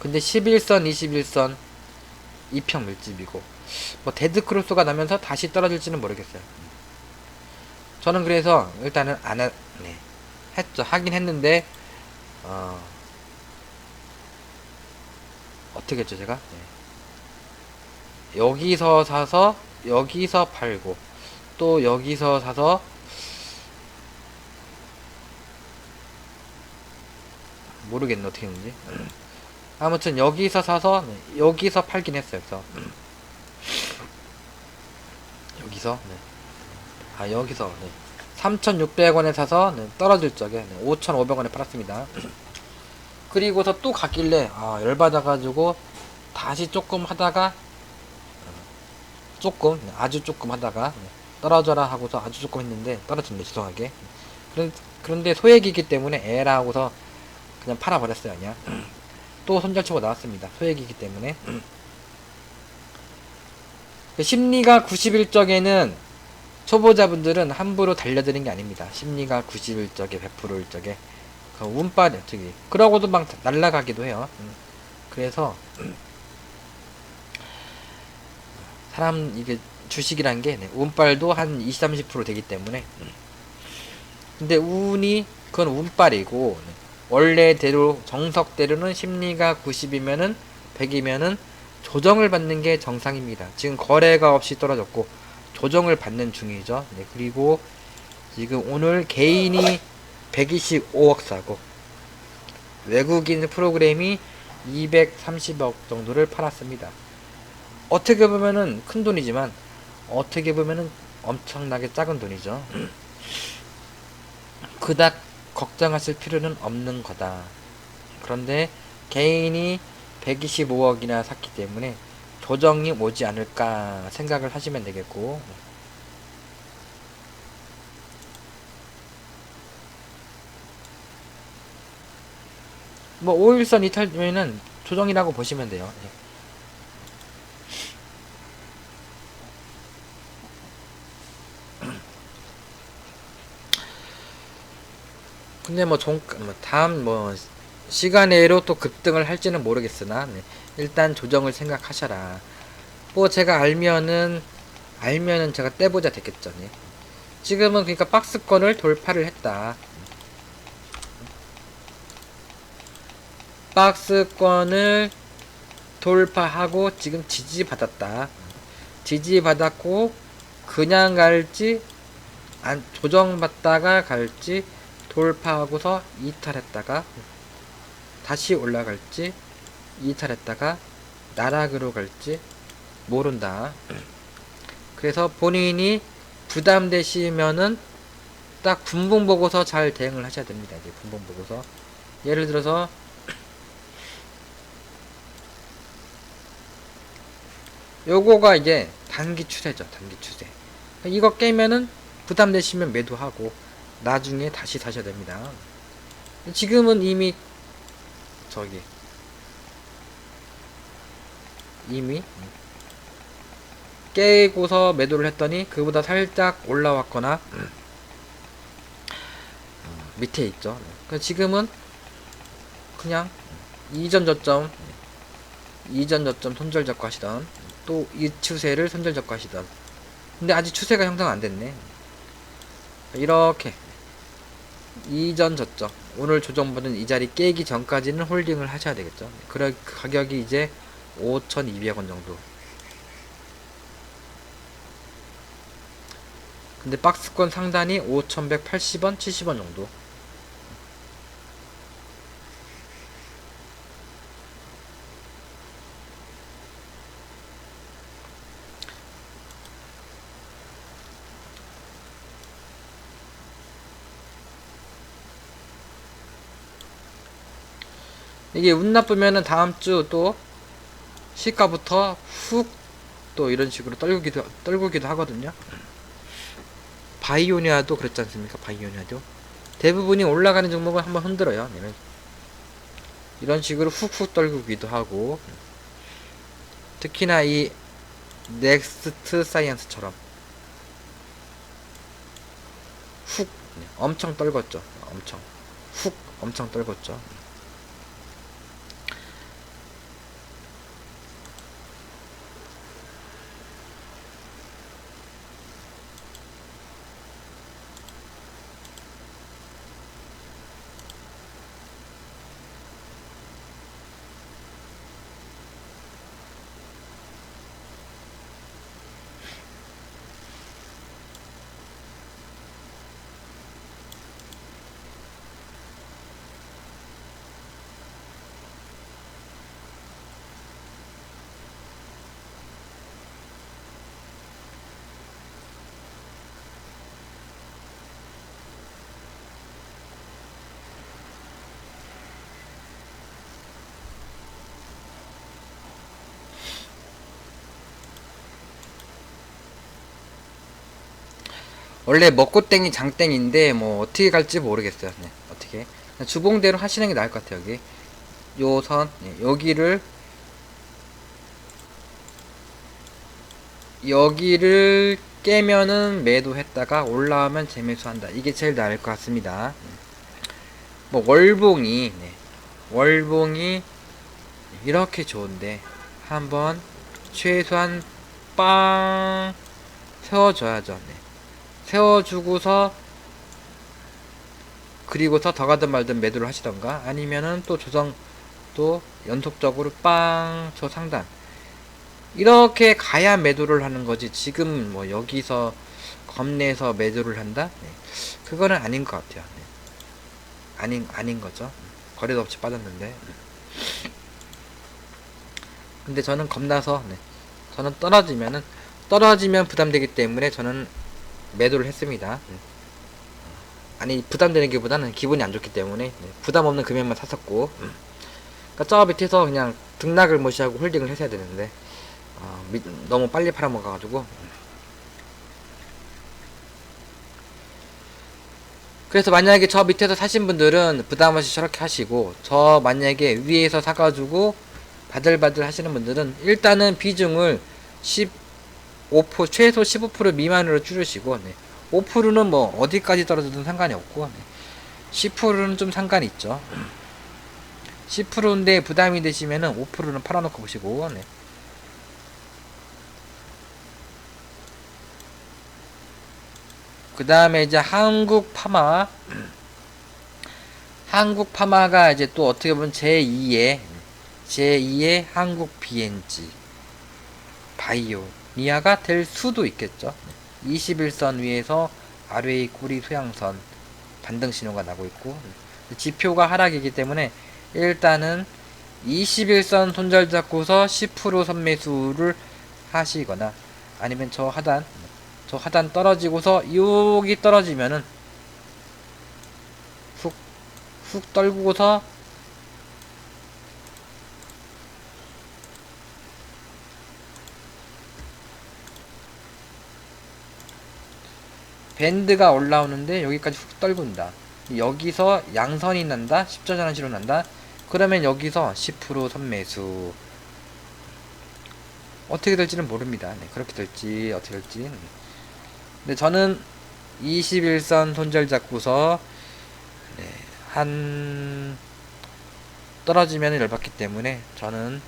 근데 11선, 21선 2평 밀집이고, 뭐 데드크로스가 나면서 다시 떨어질지는 모르겠어요. 저는 그래서 일단은 했죠. 하긴 했는데 어떻게 했죠 제가? 여기서 사서 여기서 팔고, 또 여기서 사서 모르겠네 어떻게 했는지. 아무튼 여기서 사서 여기서 팔긴 했어요. 그래서 여기서 3,600원에 사서 떨어질 적에 5,500원에 팔았습니다. 그리고서 또 갔길래 열받아가지고 다시 조금 하다가 아주 조금 하다가 떨어져라 하고서 아주 조금 했는데 떨어졌네, 죄송하게. 그런데 소액이기 때문에 에라 하고서 그냥 팔아버렸어요. 그냥 또 손절치고 나왔습니다. 소액이기 때문에. 심리가 90일 적에는 초보자분들은 함부로 달려드는 게 아닙니다. 심리가 90일 적에 100%일 적에 운빨이 어떻게 그러고도 막 날라가기도 해요. 그래서 사람 이게 주식이란 게 운빨도 한 20-30% 되기 때문에. 근데 그건 운빨이고, 원래대로 정석대로는 심리가 90이면은 100이면은 조정을 받는 게 정상입니다. 지금 거래가 없이 떨어졌고 조정을 받는 중이죠. 그리고 지금 오늘 개인이 125억 사고 외국인 프로그램이 230억 정도를 팔았습니다. 어떻게 보면은 큰 돈이지만 어떻게 보면은 엄청나게 작은 돈이죠. 그닥 걱정하실 필요는 없는 거다. 그런데 개인이 125억이나 샀기 때문에 조정이 오지 않을까 생각을 하시면 되겠고, 뭐 5일선 이탈되면은 조정이라고 보시면 돼요. 근데 다음 시간외로 또 급등을 할지는 모르겠으나, 일단 조정을 생각하셔라. 뭐 제가 알면은 제가 떼보자 됐겠죠. 지금은 그러니까 박스권을 돌파를 했다. 박스권을 돌파하고 지금 지지받았다. 지지받았고 그냥 갈지 조정받다가 갈지, 돌파하고서 이탈했다가 다시 올라갈지, 이탈했다가 나락으로 갈지 모른다. 그래서 본인이 부담되시면은 딱 분봉 보고서 잘 대응을 하셔야 됩니다. 이제 분봉 보고서 예를 들어서 요거가 이제 단기 추세죠. 단기 추세. 이거 깨면은 부담되시면 매도하고 나중에 다시 사셔야 됩니다. 지금은 이미 깨고서 매도를 했더니 그보다 살짝 올라왔거나 밑에 있죠. 지금은 그냥 이전 저점 손절 잡고 하시던, 또 이 추세를 손절 잡고 하시던, 근데 아직 추세가 형성 안 됐네. 이렇게 이전 저점 오늘 조정보는 이 자리 깨기 전까지는 홀딩을 하셔야 되겠죠. 그래 가격이 이제 5,200원 정도. 근데 박스권 상단이 5,180원, 70원 정도. 이게 운 나쁘면은 다음 주 또 시가부터 훅 또 이런 식으로 떨구기도 하거든요. 바이오니아도 그랬지 않습니까? 바이오니아도 대부분이 올라가는 종목은 한번 흔들어요. 이런 식으로 훅훅 떨구기도 하고, 특히나 이 넥스트 사이언스처럼 훅 엄청 떨궜죠. 엄청 떨궜죠. 원래 먹고땡이 장땡인데 뭐 어떻게 갈지 모르겠어요. 네, 어떻게 주봉대로 하시는 게 나을 것 같아요. 여기 요 선, 여기를 깨면은 매도했다가 올라오면 재매수한다. 이게 제일 나을 것 같습니다. 뭐 월봉이 이렇게 좋은데 한번 최소한 빵 세워줘야죠. 네. 세워주고서 그리고서 더 가든 말든 매도를 하시던가, 아니면은 또 조정 또 연속적으로 빵 저 상단 이렇게 가야 매도를 하는 거지. 지금 뭐 여기서 겁내서 매도를 한다? 네. 그거는 아닌 것 같아요. 네. 아닌 거죠. 거래도 없이 빠졌는데. 근데 저는 겁나서, 네. 저는 떨어지면 부담되기 때문에 저는 매도를 했습니다. 네. 아니, 부담되는 게 보다는 기분이 안 좋기 때문에, 네. 부담 없는 금액만 샀었고, 그러니까 저 밑에서 그냥 등락을 무시하고 홀딩을 했어야 되는데, 너무 빨리 팔아먹어가지고. 그래서 만약에 저 밑에서 사신 분들은 부담없이 저렇게 하시고, 저 만약에 위에서 사가지고 바들바들 하시는 분들은 일단은 비중을 15% 최소 15% 미만으로 줄이시고, 네. 5%는 뭐 어디까지 떨어져도 상관이 없고, 네. 10%는 좀 상관이 있죠. 10%인데 부담이 되시면은 5%는 팔아놓고 보시고, 네. 그 다음에 이제 한국 파마가 이제 또 어떻게 보면 제2의 한국 BNG 바이오니아가 될 수도 있겠죠. 21선 위에서 RA 꼬리 소양선 반등 신호가 나고 있고, 지표가 하락이기 때문에 일단은 21선 손절 잡고서 10% 선매수를 하시거나, 아니면 저 하단 떨어지고서 여기 떨어지면은 훅 떨구고서 밴드가 올라오는데 여기까지 훅 떨군다. 여기서 양선이 난다. 10전환시로 난다. 그러면 여기서 10% 선매수. 어떻게 될지는 모릅니다. 네, 그렇게 될지 어떻게 될지. 근데 저는 21선 손절 잡고서, 네, 한 떨어지면 열받기 때문에 저는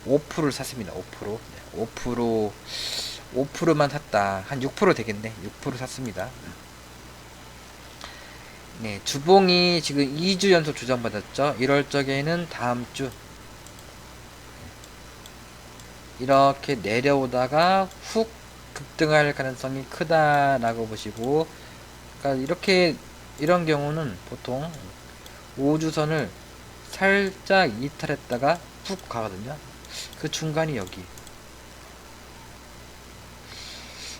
5%를 샀습니다. 5%. 5%, 5%만 샀다. 한 6% 되겠네. 6% 샀습니다. 네, 주봉이 지금 2주 연속 조정받았죠. 1월 적에는 다음 주 이렇게 내려오다가 훅 급등할 가능성이 크다라고 보시고, 그러니까 이렇게 이런 경우는 보통 5주선을 살짝 이탈했다가 훅 가거든요. 그 중간이 여기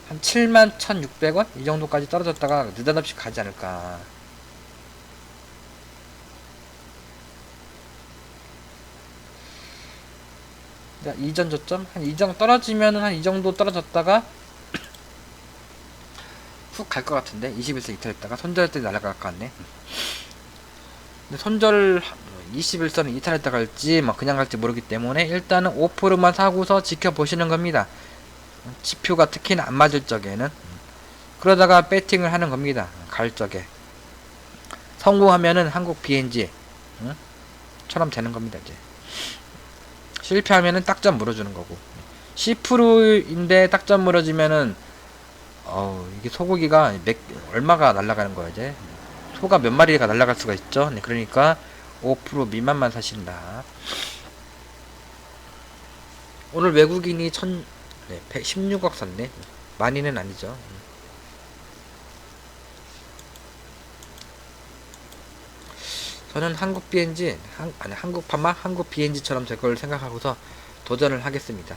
한 71,600원 이 정도까지 떨어졌다가 느닷없이 가지 않을까. 이전 저점 한 이 정도 떨어지면은 한 이 정도 떨어졌다가 훅 갈 것 같은데 21선 이탈했다가 손절 때 날아갈 것 같네. 근데 손절 21선을 이탈했다 갈지 막 그냥 갈지 모르기 때문에 일단은 5%만 사고서 지켜보시는 겁니다. 지표가 특히나 안 맞을 적에는. 그러다가 배팅을 하는 겁니다. 갈 적에 성공하면은 한국 BNG 처럼 되는 겁니다. 이제 실패하면은 딱점 물어주는 거고, 10%인데 딱점 물어지면은 이게 소고기가 얼마가 날아가는 거야. 이제 소가 몇 마리가 날아갈 수가 있죠. 네, 그러니까 5% 미만만 사신다. 오늘 외국인이 116억 샀네. 많이는 아니죠. 저는 한국 BNG, 한국 파마, 한국 BNG처럼 될 걸 생각하고서 도전을 하겠습니다.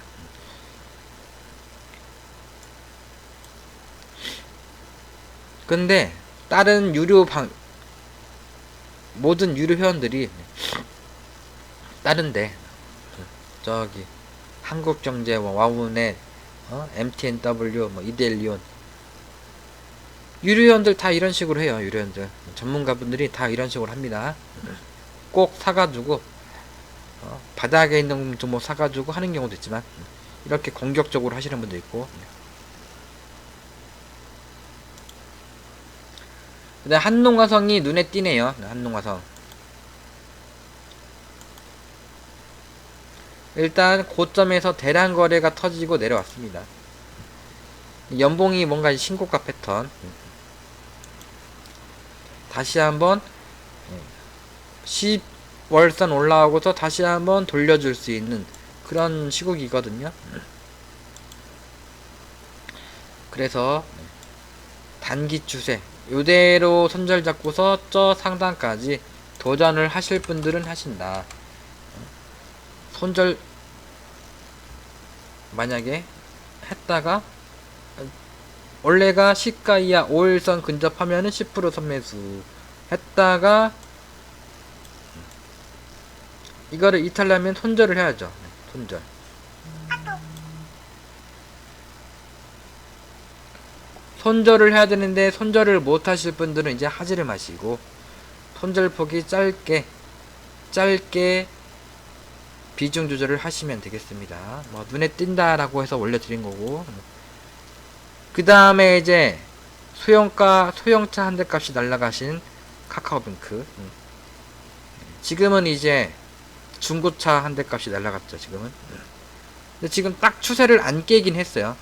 근데 다른 모든 유료 회원들이 다른데 저기 한국경제, 와우넷, MTNW, 이데일리온 유료 회원들 다 이런 식으로 해요. 유료 회원들 전문가분들이 다 이런 식으로 합니다. 꼭 사가지고 바닥에 있는 종목 사가지고 하는 경우도 있지만 이렇게 공격적으로 하시는 분도 있고. 근데 한농화성이 눈에 띄네요. 한농화성 일단 고점에서 대량 거래가 터지고 내려왔습니다. 연봉이 뭔가 신고가 패턴 다시 한번 10월선 올라오고서 다시 한번 돌려줄 수 있는 그런 시국이거든요. 그래서 단기 추세 요대로 손절 잡고서 저 상단까지 도전을 하실 분들은 하신다. 손절 만약에 했다가 원래가 시가 이하 5일선 근접하면은 10% 선매수 했다가 이거를 이탈하면 손절을 해야죠. 손절. 손절을 해야 되는데 손절을 못 하실 분들은 이제 하지를 마시고 손절폭이 짧게 비중 조절을 하시면 되겠습니다. 눈에 띈다라고 해서 올려드린 거고, 그 다음에 이제 소형차 한 대 값이 날라가신 카카오뱅크. 지금은 이제 중고차 한 대 값이 날라갔죠. 지금은. 근데 지금 딱 추세를 안 깨긴 했어요.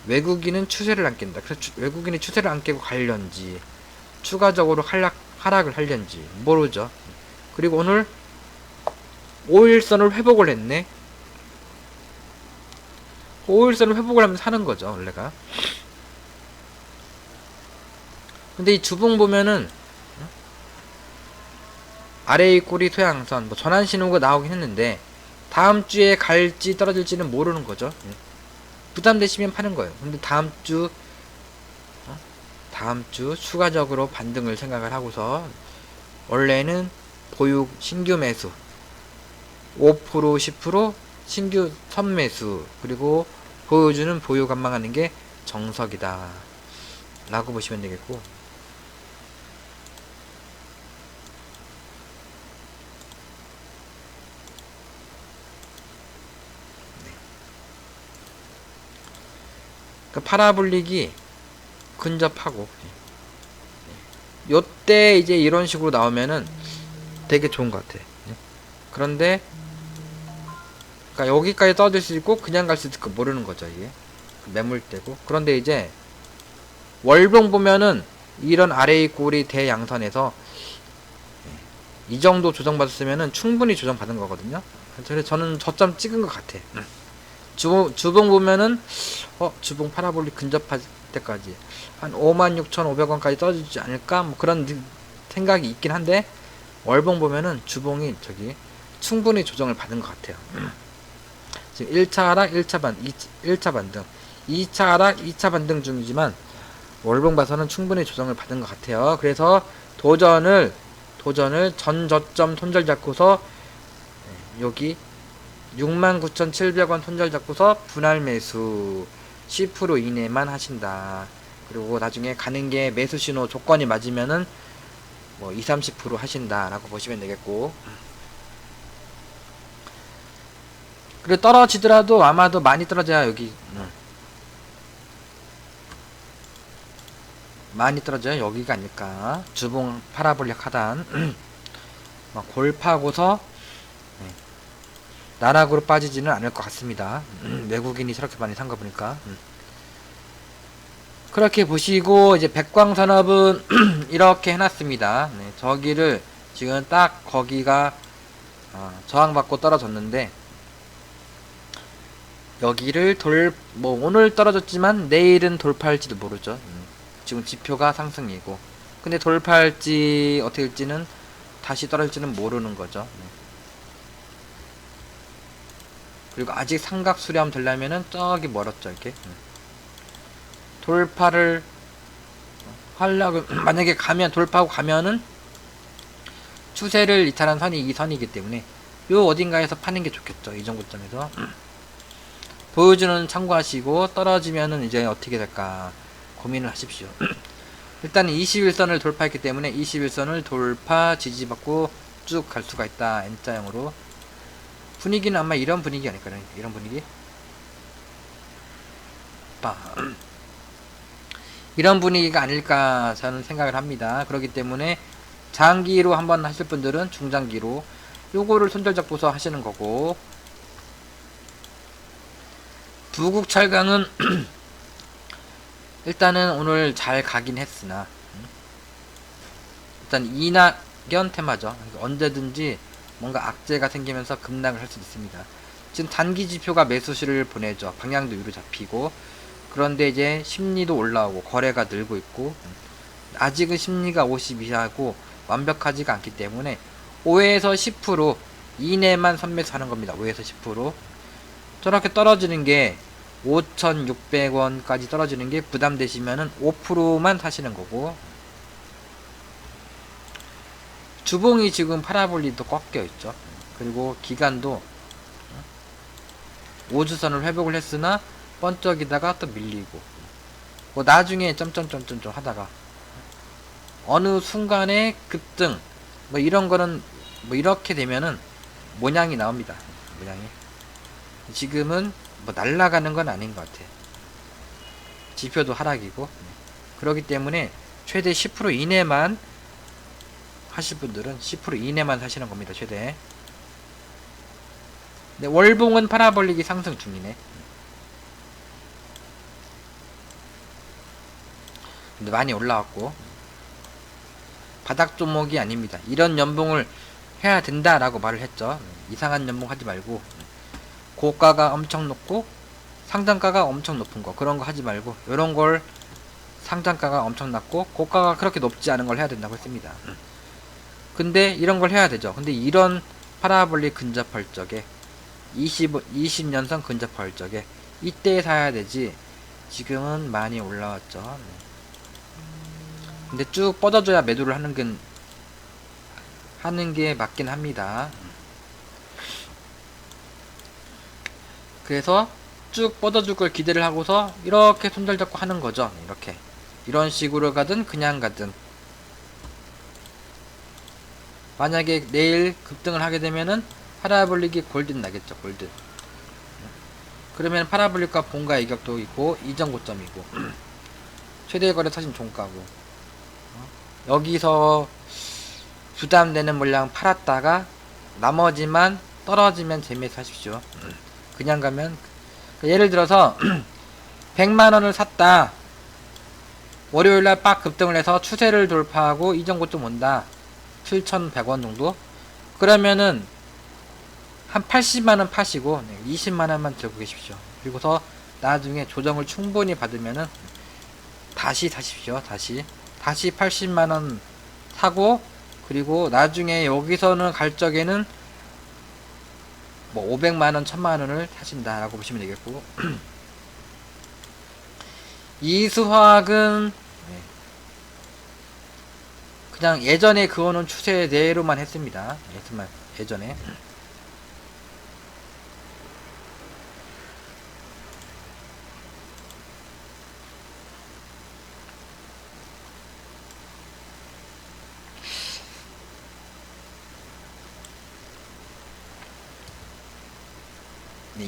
외국인은 추세를 안 깬다. 그래서 외국인이 추세를 안 깨고 갈련지 추가적으로 하락을 할련지 모르죠. 그리고 오늘 5일선을 회복을 했네. 5일선을 회복을 하면 사는 거죠, 원래가. 근데 이 주봉 보면은 아래의 꼬리 토양선 전환 신호가 나오긴 했는데 다음 주에 갈지 떨어질지는 모르는 거죠. 부담되시면 파는 거예요. 근데 다음 주 추가적으로 반등을 생각을 하고서 원래는 보육 신규 매수 5% 10% 신규 선매수 그리고 보여주는 보유 관망하는 게 정석이다 라고 보시면 되겠고, 그 파라블릭이 근접하고 요때 이제 이런 식으로 나오면은 되게 좋은 것 같아. 그런데 그러니까 여기까지 떨어질 수 있고 그냥 갈 수 있을까 모르는 거죠 이게. 매물대고. 그런데 이제 월봉 보면은 이런 아래의 꼴이 대양선에서 이 정도 조정받았으면은 충분히 조정받은 거거든요. 그래서 저는 저점 찍은 것 같아. 주봉 보면은 주봉 파라볼릭 근접할 때까지 한 56,500원까지 떨어지지 않을까 뭐 그런 생각이 있긴 한데, 월봉 보면은 주봉이 저기 충분히 조정을 받은 것 같아요. 지금 1차 하락, 1차 반등, 2차 하락, 2차 반등 중이지만 월봉 봐서는 충분히 조정을 받은 것 같아요. 그래서 도전을 전 저점 손절 잡고서 여기 69,700원 손절 잡고서 분할 매수 10% 이내만 하신다. 그리고 나중에 가는 게 매수 신호 조건이 맞으면은 뭐 20-30% 하신다라고 보시면 되겠고, 그리고 떨어지더라도 아마도 많이 떨어져야 여기 많이 떨어져야 여기가 아닐까. 주봉 파라볼릭 하단 막 골파고서 나락으로 빠지지는 않을 것 같습니다. 외국인이 저렇게 많이 산 거 보니까. 그렇게 보시고 이제 백광산업은 이렇게 해놨습니다. 네, 저기를 지금 딱 거기가 저항받고 떨어졌는데, 여기를 뭐 오늘 떨어졌지만 내일은 돌파할지도 모르죠. 지금 지표가 상승이고, 근데 돌파할지 어떻게 될지는 다시 떨어질지는 모르는 거죠. 그리고 아직 삼각 수렴 되려면은 저기 멀었죠. 이렇게 돌파를 하려고 만약에 가면, 돌파하고 가면은 추세를 이탈한 선이 이 선이기 때문에 요 어딘가에서 파는 게 좋겠죠. 이 정도점에서 보여주는 참고하시고, 떨어지면은 이제 어떻게 될까 고민을 하십시오. 일단 21선을 돌파했기 때문에 21선을 돌파 지지받고 쭉 갈 수가 있다. N자형으로. 분위기는 아마 이런 분위기 아닐까요? 이런 분위기? 이런 분위기가 아닐까 저는 생각을 합니다. 그렇기 때문에 장기로 한번 하실 분들은 중장기로 요거를 손절 잡고서 하시는 거고, 부국철강은 일단은 오늘 잘 가긴 했으나 일단 이낙연 테마죠. 언제든지 뭔가 악재가 생기면서 급락을 할 수 있습니다. 지금 단기 지표가 매수시를 보내죠. 방향도 위로 잡히고, 그런데 이제 심리도 올라오고 거래가 늘고 있고, 아직은 심리가 50 이하고 완벽하지가 않기 때문에 5에서 10% 이내만 선매수하는 겁니다. 5에서 10%. 저렇게 떨어지는 게 5,600원까지 떨어지는 게 부담되시면은 5%만 사시는 거고, 주봉이 지금 파라볼릭도 꺾여 있죠. 그리고 기간도 5주선을 회복을 했으나 번쩍이다가 또 밀리고, 뭐 나중에 점점점점 하다가 어느 순간에 급등, 뭐 이런 거는 뭐 이렇게 되면은 모양이 나옵니다. 모양이 지금은 뭐 날라가는 건 아닌 것 같아. 지표도 하락이고. 그렇기 때문에 최대 10% 이내만 하실 분들은 10% 이내만 사시는 겁니다. 최대. 네, 월봉은 파라볼릭이 상승 중이네. 근데 많이 올라왔고, 바닥 종목이 아닙니다. 이런 연봉을 해야 된다라고 말을 했죠. 이상한 연봉 하지 말고, 고가가 엄청 높고 상장가가 엄청 높은 거, 그런 거 하지 말고 요런 걸 상장가가 엄청 낮고 고가가 그렇게 높지 않은 걸 해야 된다고 했습니다. 근데 이런 걸 해야 되죠. 근데 이런 파라볼릭 근접할 적에 20년선 근접할 적에 이때 사야 되지, 지금은 많이 올라왔죠. 근데 쭉 뻗어줘야 매도를 하는 게 맞긴 합니다. 그래서 쭉 뻗어줄 걸 기대를 하고서 이렇게 손절 잡고 하는 거죠. 이렇게 이런 식으로 가든 그냥 가든, 만약에 내일 급등을 하게 되면은 파라볼릭이 골든 나겠죠. 골든. 그러면 파라볼릭과 본가 이격도 있고 이전 고점이고 최대 거래 사진 종가고, 여기서 부담되는 물량 팔았다가 나머지만 떨어지면 재미있어 하십시오. 그냥 가면 예를 들어서 100만원을 샀다. 월요일날 빡 급등을 해서 추세를 돌파하고 이전 고점 온다. 7,100원 정도. 그러면은 한 80만원 파시고 20만원만 들고 계십시오. 그리고서 나중에 조정을 충분히 받으면은 다시 사십시오. 다시 80만원 사고, 그리고 나중에 여기서는 갈 적에는 뭐 500만원 1000만원을 사신다 라고 보시면 되겠고, 이수화학은 그냥 예전에 그거는 추세대로만 했습니다. 예전에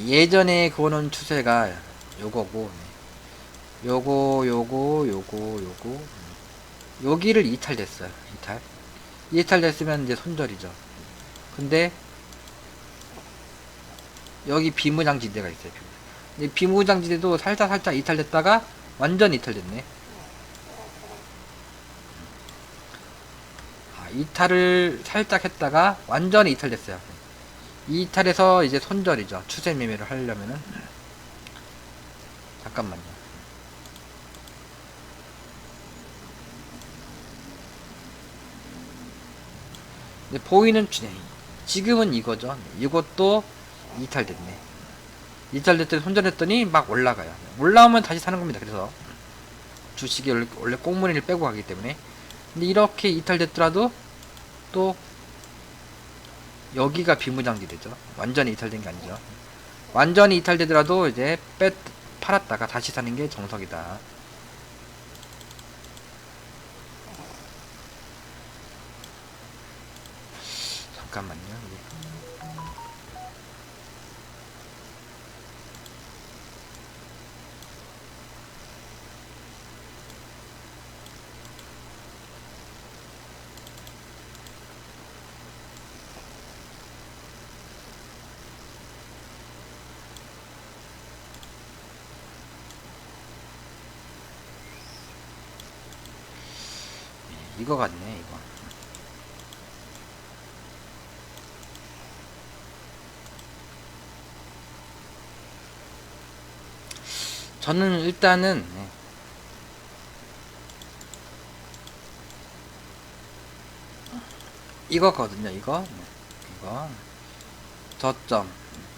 예전에 그거는 추세가 요거고, 요거 여기를 이탈됐어요. 이탈됐으면 이제 손절이죠. 근데 여기 비무장지대가 있어요. 비무장지대도 살짝 이탈됐다가 완전 이탈됐네. 이탈을 살짝 했다가 완전히 이탈됐어요. 이탈해서 이제 손절이죠. 추세 매매를 하려면은. 잠깐만요. 보이는 추세, 지금은 이거죠. 이것도 이탈됐네. 이탈됐더니 손절했더니 막 올라가요. 올라오면 다시 사는 겁니다. 그래서 주식이 원래 꽁무니를 빼고 가기 때문에. 근데 이렇게 이탈됐더라도 또 여기가 비무장지대죠. 완전히 이탈된 게 아니죠. 완전히 이탈되더라도 이제 팔았다가 다시 사는 게 정석이다. 잠깐만요. 이거 같네, 이거. 저는 일단은 이거거든요. 이거 저점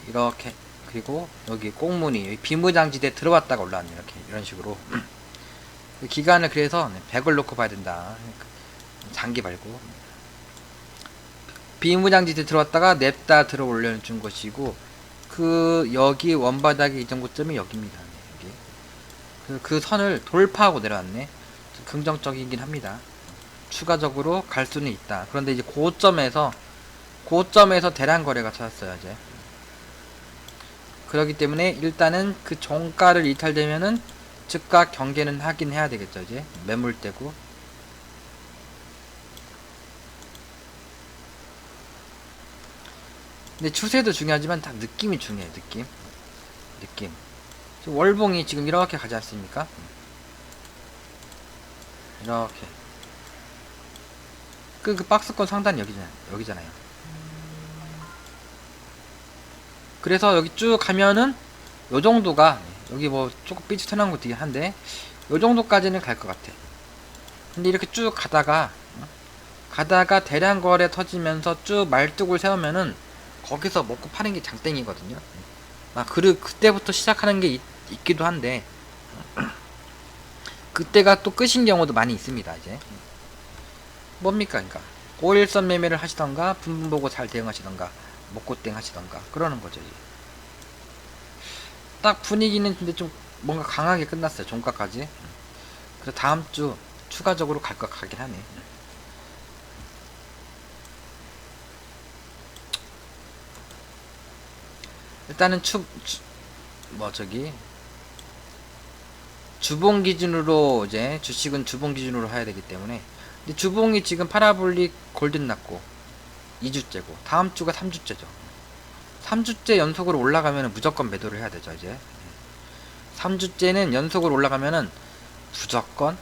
이렇게, 그리고 여기 꽁무니, 여기 비무장지대 들어왔다가 올라왔네. 이렇게 이런 식으로. 기간을 그래서 100을 놓고 봐야 된다. 장기 말고. 비무장지대 들어왔다가 냅다 들어 올려준 것이고, 그 여기 원바닥의 이전 고점이 여기입니다. 여기. 그 선을 돌파하고 내려왔네. 긍정적이긴 합니다. 추가적으로 갈 수는 있다. 그런데 이제 고점에서 대량 거래가 찾았어요. 이제 그렇기 때문에 일단은 그 종가를 이탈되면은 즉각 경계는 하긴 해야 되겠죠. 이제 매물대고. 근데 추세도 중요하지만 다 느낌이 중요해요. 느낌. 지금 월봉이 지금 이렇게 가지 않습니까? 이렇게. 그 박스권 상단 여기잖아요. 그래서 여기 쭉 가면은 요 정도가, 여기 뭐 조금 삐끗한 것도 있긴 한데 요 정도까지는 갈 것 같아. 근데 이렇게 쭉 가다가 대량 거래 터지면서 쭉 말뚝을 세우면은 거기서 먹고 파는 게 장땡이거든요. 그때부터 시작하는 게 있기도 한데 그때가 또 끝인 경우도 많이 있습니다. 이제 뭡니까? 그러니까 5일선 매매를 하시던가 분분 보고 잘 대응하시던가 먹고땡 하시던가 그러는 거죠. 이제. 딱 분위기는 근데 좀 뭔가 강하게 끝났어요. 종가까지. 그래서 다음 주 추가적으로 갈 것 같긴 하네. 일단은 주봉 기준으로, 이제 주식은 주봉 기준으로 해야 되기 때문에. 근데 주봉이 지금 파라볼릭 골든 났고 2주째고 다음 주가 3주째죠. 3주째 연속으로 올라가면 무조건 매도를 해야 되죠. 이제 3주째는 연속으로 올라가면은 무조건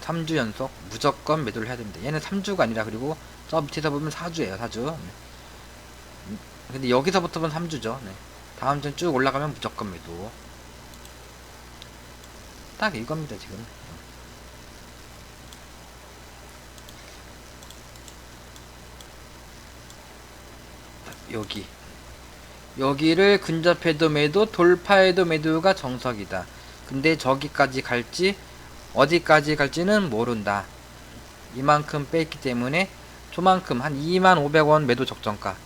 3주 연속 무조건 매도를 해야 됩니다. 얘는 3주가 아니라, 그리고 저 밑에서 보면 4주예요. 4주. 근데 여기서부터는 3주죠. 다음 주 쭉 올라가면 무조건 매도. 딱 이겁니다. 지금 여기를 근접해도 매도, 돌파해도 매도가 정석이다. 근데 저기까지 갈지 어디까지 갈지는 모른다. 이만큼 빼있기 때문에 저만큼 한 25,500원 매도 적정가.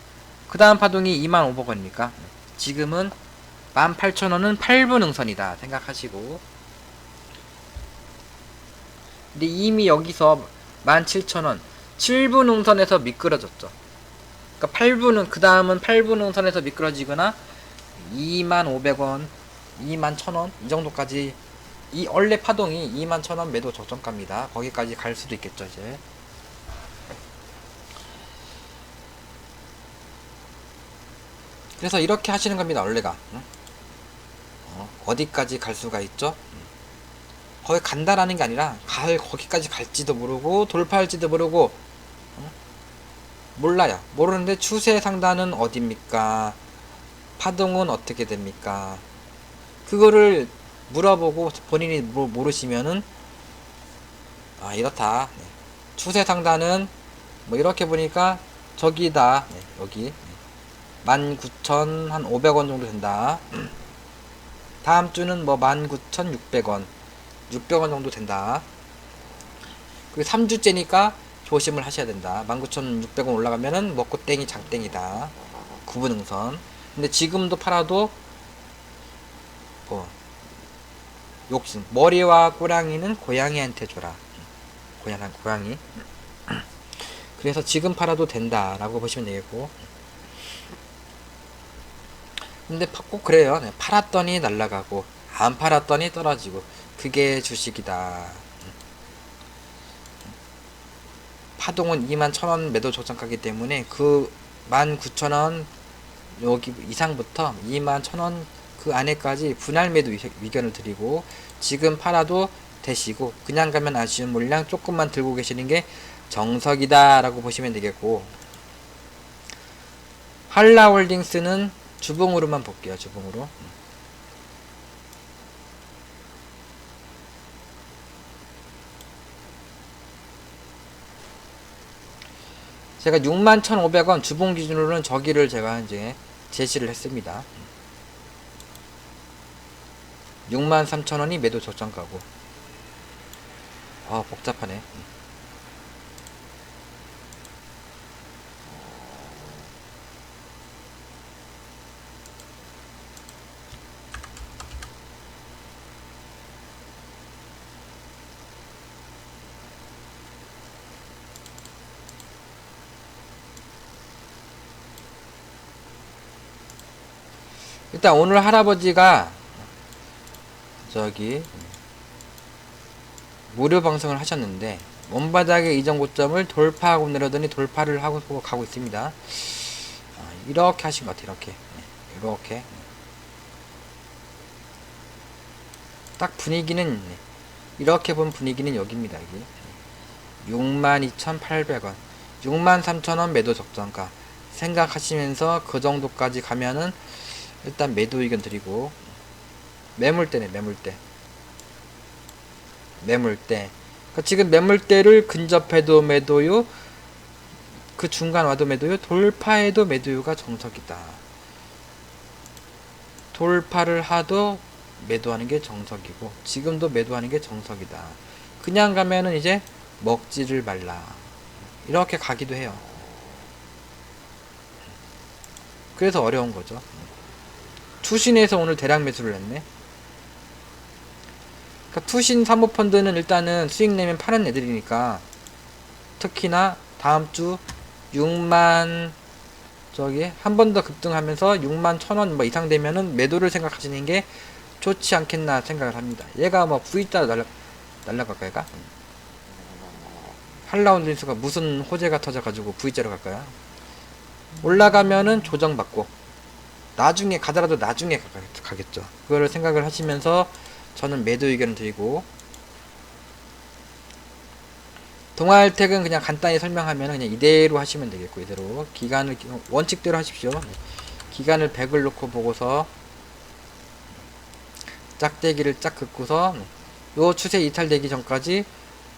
그 다음 파동이 25,500원이니까 지금은 18,000원은 8분 응선이다 생각하시고, 근데 이미 여기서 17,000원 7분 응선에서 미끄러졌죠. 그러니까 8분은, 그 다음은 8분 응선에서 미끄러지거나 25,500원 21,000원 이 정도까지, 이 원래 파동이 21,000원 매도 적정가입니다. 거기까지 갈 수도 있겠죠. 이제 그래서 이렇게 하시는 겁니다. 원래가 어디까지 갈 수가 있죠. 거기 간다라는 게 아니라 거기까지 갈지도 모르고 돌파할지도 모르고 몰라요. 모르는데 추세 상단은 어딥니까? 파동은 어떻게 됩니까? 그거를 물어보고 본인이 모르시면은 이렇다. 추세 상단은 뭐 이렇게 보니까 저기다. 여기 19,500원 정도 된다. 다음 주는 뭐 19,600원 600원 정도 된다. 그리고 3주째니까 조심을 하셔야 된다. 19,600원 올라가면은 먹고 땡이 장땡이다. 구분응선. 근데 지금도 팔아도 뭐 욕심. 머리와 꼬랑이는 고양이한테 줘라. 고양이. 그래서 지금 팔아도 된다라고 보시면 되겠고. 근데 꼭 그래요. 팔았더니 날라가고 안 팔았더니 떨어지고, 그게 주식이다. 파동은 21,000원 매도 적정가기 때문에 그 19,000원 여기 이상부터 21,000원 그 안에까지 분할 매도 의견을 드리고, 지금 팔아도 되시고 그냥 가면 아쉬운 물량 조금만 들고 계시는 게 정석이다 라고 보시면 되겠고, 한라홀딩스는 주봉으로만 볼게요. 주봉으로. 제가 61,500원 주봉 기준으로는 저기를 제가 이제 제시를 했습니다. 63,000원이 매도 적정가고. 복잡하네. 일단 오늘 할아버지가 저기 무료 방송을 하셨는데, 원바닥의 이전 고점을 돌파하고 내려더니 돌파를 하고 가고 있습니다. 이렇게 하신 것 같아요. 이렇게 딱 분위기는, 이렇게 본 분위기는 여기입니다. 여기 62,800원 63,000원 매도 적정가 생각하시면서 그 정도까지 가면은 일단 매도 의견 드리고, 매물대네. 그러니까 지금 매물대를 근접해도 매도요, 그 중간 와도 매도요, 돌파해도 매도요가 정석이다. 돌파를 하도 매도하는 게 정석이고 지금도 매도하는 게 정석이다. 그냥 가면은 이제 먹지를 말라. 이렇게 가기도 해요. 그래서 어려운 거죠. 투신에서 오늘 대량 매수를 했네. 그러니까 투신 사모펀드는 일단은 수익 내면 파는 애들이니까, 특히나 다음주 6만 한 번 더 급등하면서 61,000원 뭐 이상 되면은 매도를 생각하시는 게 좋지 않겠나 생각을 합니다. 얘가 뭐 V자 날라갈까 얘가? 한라운드인수가 무슨 호재가 터져가지고 V자로 갈까요? 올라가면은 조정받고 나중에 가더라도 나중에 가겠죠. 그거를 생각을 하시면서 저는 매도 의견을 드리고, 동아일텍은 그냥 간단히 설명하면 그냥 이대로 하시면 되겠고, 이대로 기간을 원칙대로 하십시오. 기간을 100을 놓고 보고서 짝대기를 짝 긋고서 요 추세 이탈되기 전까지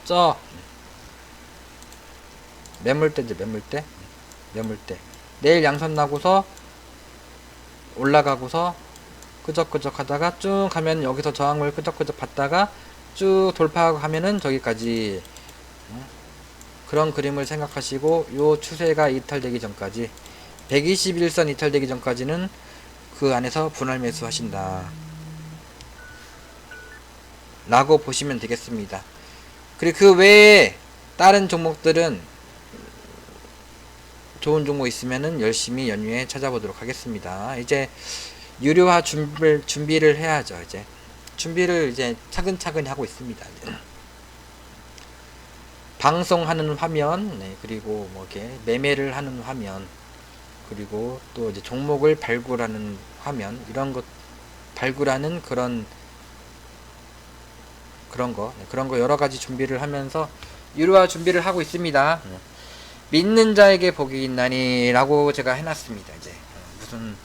저 매물대죠. 매물대 내일 양선 나고서 올라가고서 끄적끄적 하다가 쭉 가면 여기서 저항을 끄적끄적 받다가 쭉 돌파하고 하면은 저기까지, 그런 그림을 생각하시고, 요 추세가 이탈되기 전까지 121선 이탈되기 전까지는 그 안에서 분할 매수 하신다 라고 보시면 되겠습니다. 그리고 그 외에 다른 종목들은 좋은 종목 있으면은 열심히 연휴에 찾아보도록 하겠습니다. 이제 유료화 준비를 해야죠. 이제 준비를 이제 차근차근히 하고 있습니다. 이제. 방송하는 화면, 네, 그리고 뭐 이렇게 매매를 하는 화면, 그리고 또 이제 종목을 발굴하는 화면, 이런 것 발굴하는 그런 거 여러 가지 준비를 하면서 유료화 준비를 하고 있습니다. 믿는 자에게 복이 있나니라고 제가 해놨습니다. 이제 무슨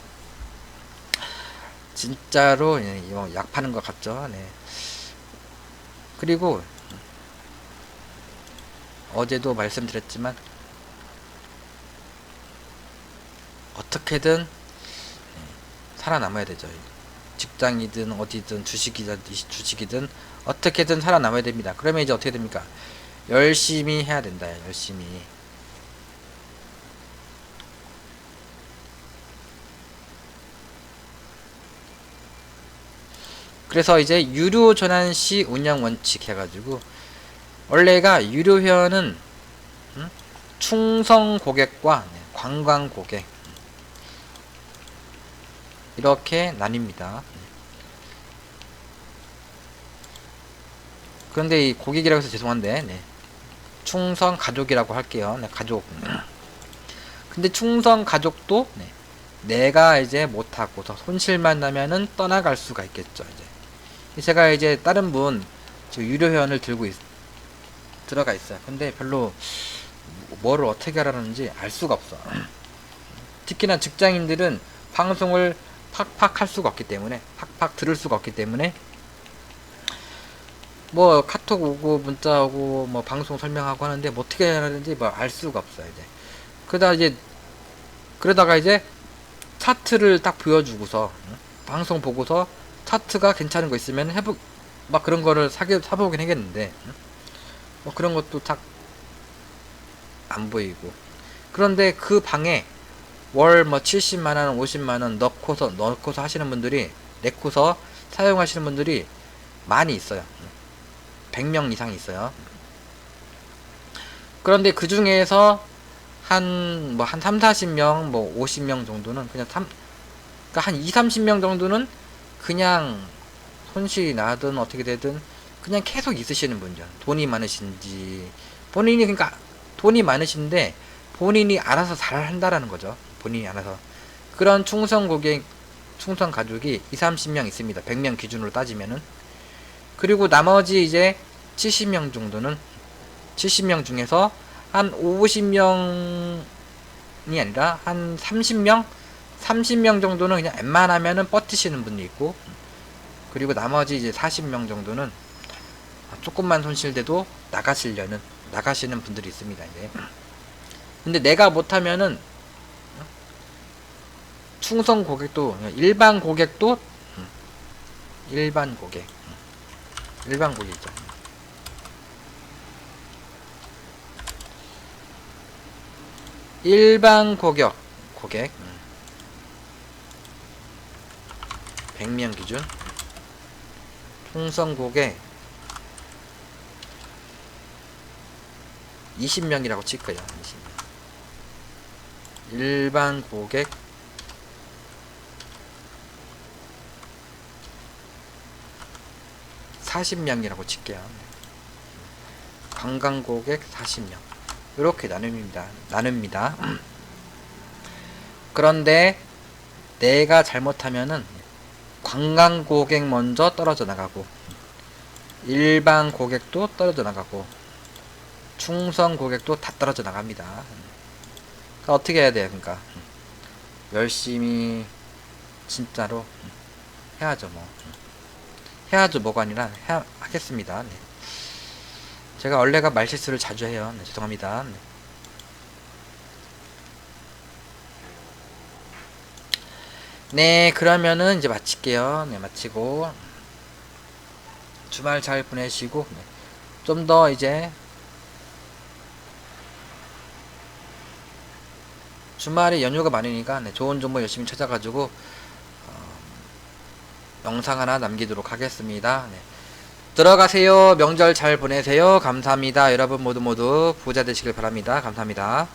진짜로 이거 약 파는 것 같죠. 네. 그리고 어제도 말씀드렸지만 어떻게든 살아남아야 되죠. 직장이든 어디든 주식이든 어떻게든 살아남아야 됩니다. 그러면 이제 어떻게 됩니까? 열심히 해야 된다. 열심히. 그래서 이제 유료 전환 시 운영 원칙 해가지고, 원래가 유료 회원은 충성 고객과 관광 고객 이렇게 나뉩니다. 그런데 이 고객이라고 해서 죄송한데, 네. 충성 가족이라고 할게요. 네, 가족. 근데 충성 가족도 네. 내가 이제 못하고서 손실만 나면은 떠나갈 수가 있겠죠. 이제 제가 이제 다른 분 유료 회원을 들어가 있어요. 근데 별로 뭐를 어떻게 하라는지 알 수가 없어. 특히나 직장인들은 방송을 팍팍 할 수가 없기 때문에, 팍팍 들을 수가 없기 때문에, 뭐 카톡 오고 문자 오고 뭐 방송 설명하고 하는데 뭐 어떻게 해야 하는지 뭐 알 수가 없어요. 이제 그러다가 이제 차트를 딱 보여주고서 방송 보고서 차트가 괜찮은 거 있으면 막 그런 거를 사보긴 하겠는데, 뭐 그런 것도 딱 안 보이고. 그런데 그 방에 월 뭐 70만원 50만원 넣고서 하시는 분들이, 내고서 사용하시는 분들이 많이 있어요. 100명 이상이 있어요. 그런데 그 중에서 한 3, 40명, 뭐 50명 정도는 그러니까 한 2, 30명 정도는 그냥 손실이 나든 어떻게 되든 그냥 계속 있으시는 분이죠. 돈이 많으신지, 그러니까 돈이 많으신데 본인이 알아서 잘 한다라는 거죠. 본인이 알아서. 그런 충성 가족이 2, 30명 있습니다. 100명 기준으로 따지면은. 그리고 나머지 이제 70명 정도는, 70명 중에서 한 50명이 아니라 한 30명 정도는 그냥 웬만하면은 버티시는 분이 있고, 그리고 나머지 이제 40명 정도는 조금만 손실돼도 나가시는 분들이 있습니다. 이제. 근데 내가 못하면은 충성 고객도, 일반 고객도, 일반 고객이죠. 일반 고객 100명 기준, 충성 고객 20명이라고 칠 거예요. 20명. 일반 고객 40명이라고 칠게요. 관광 고객 40명. 이렇게 나눕니다. 그런데 내가 잘못하면은 관광 고객 먼저 떨어져 나가고, 일반 고객도 떨어져 나가고, 충성 고객도 다 떨어져 나갑니다. 그러니까 어떻게 해야 돼요? 그러니까 열심히 진짜로 해야죠. 뭐 해야죠 뭐가 아니라 하겠습니다. 네. 제가 원래가 말실수를 자주 해요. 네, 죄송합니다. 네. 네, 그러면은 이제 마칠게요. 네, 마치고 주말 잘 보내시고, 네. 좀 더 이제 주말에 연휴가 많으니까, 네, 좋은 정보 열심히 찾아가지고 영상 하나 남기도록 하겠습니다. 네. 들어가세요. 명절 잘 보내세요. 감사합니다. 여러분 모두 부자 되시길 바랍니다. 감사합니다.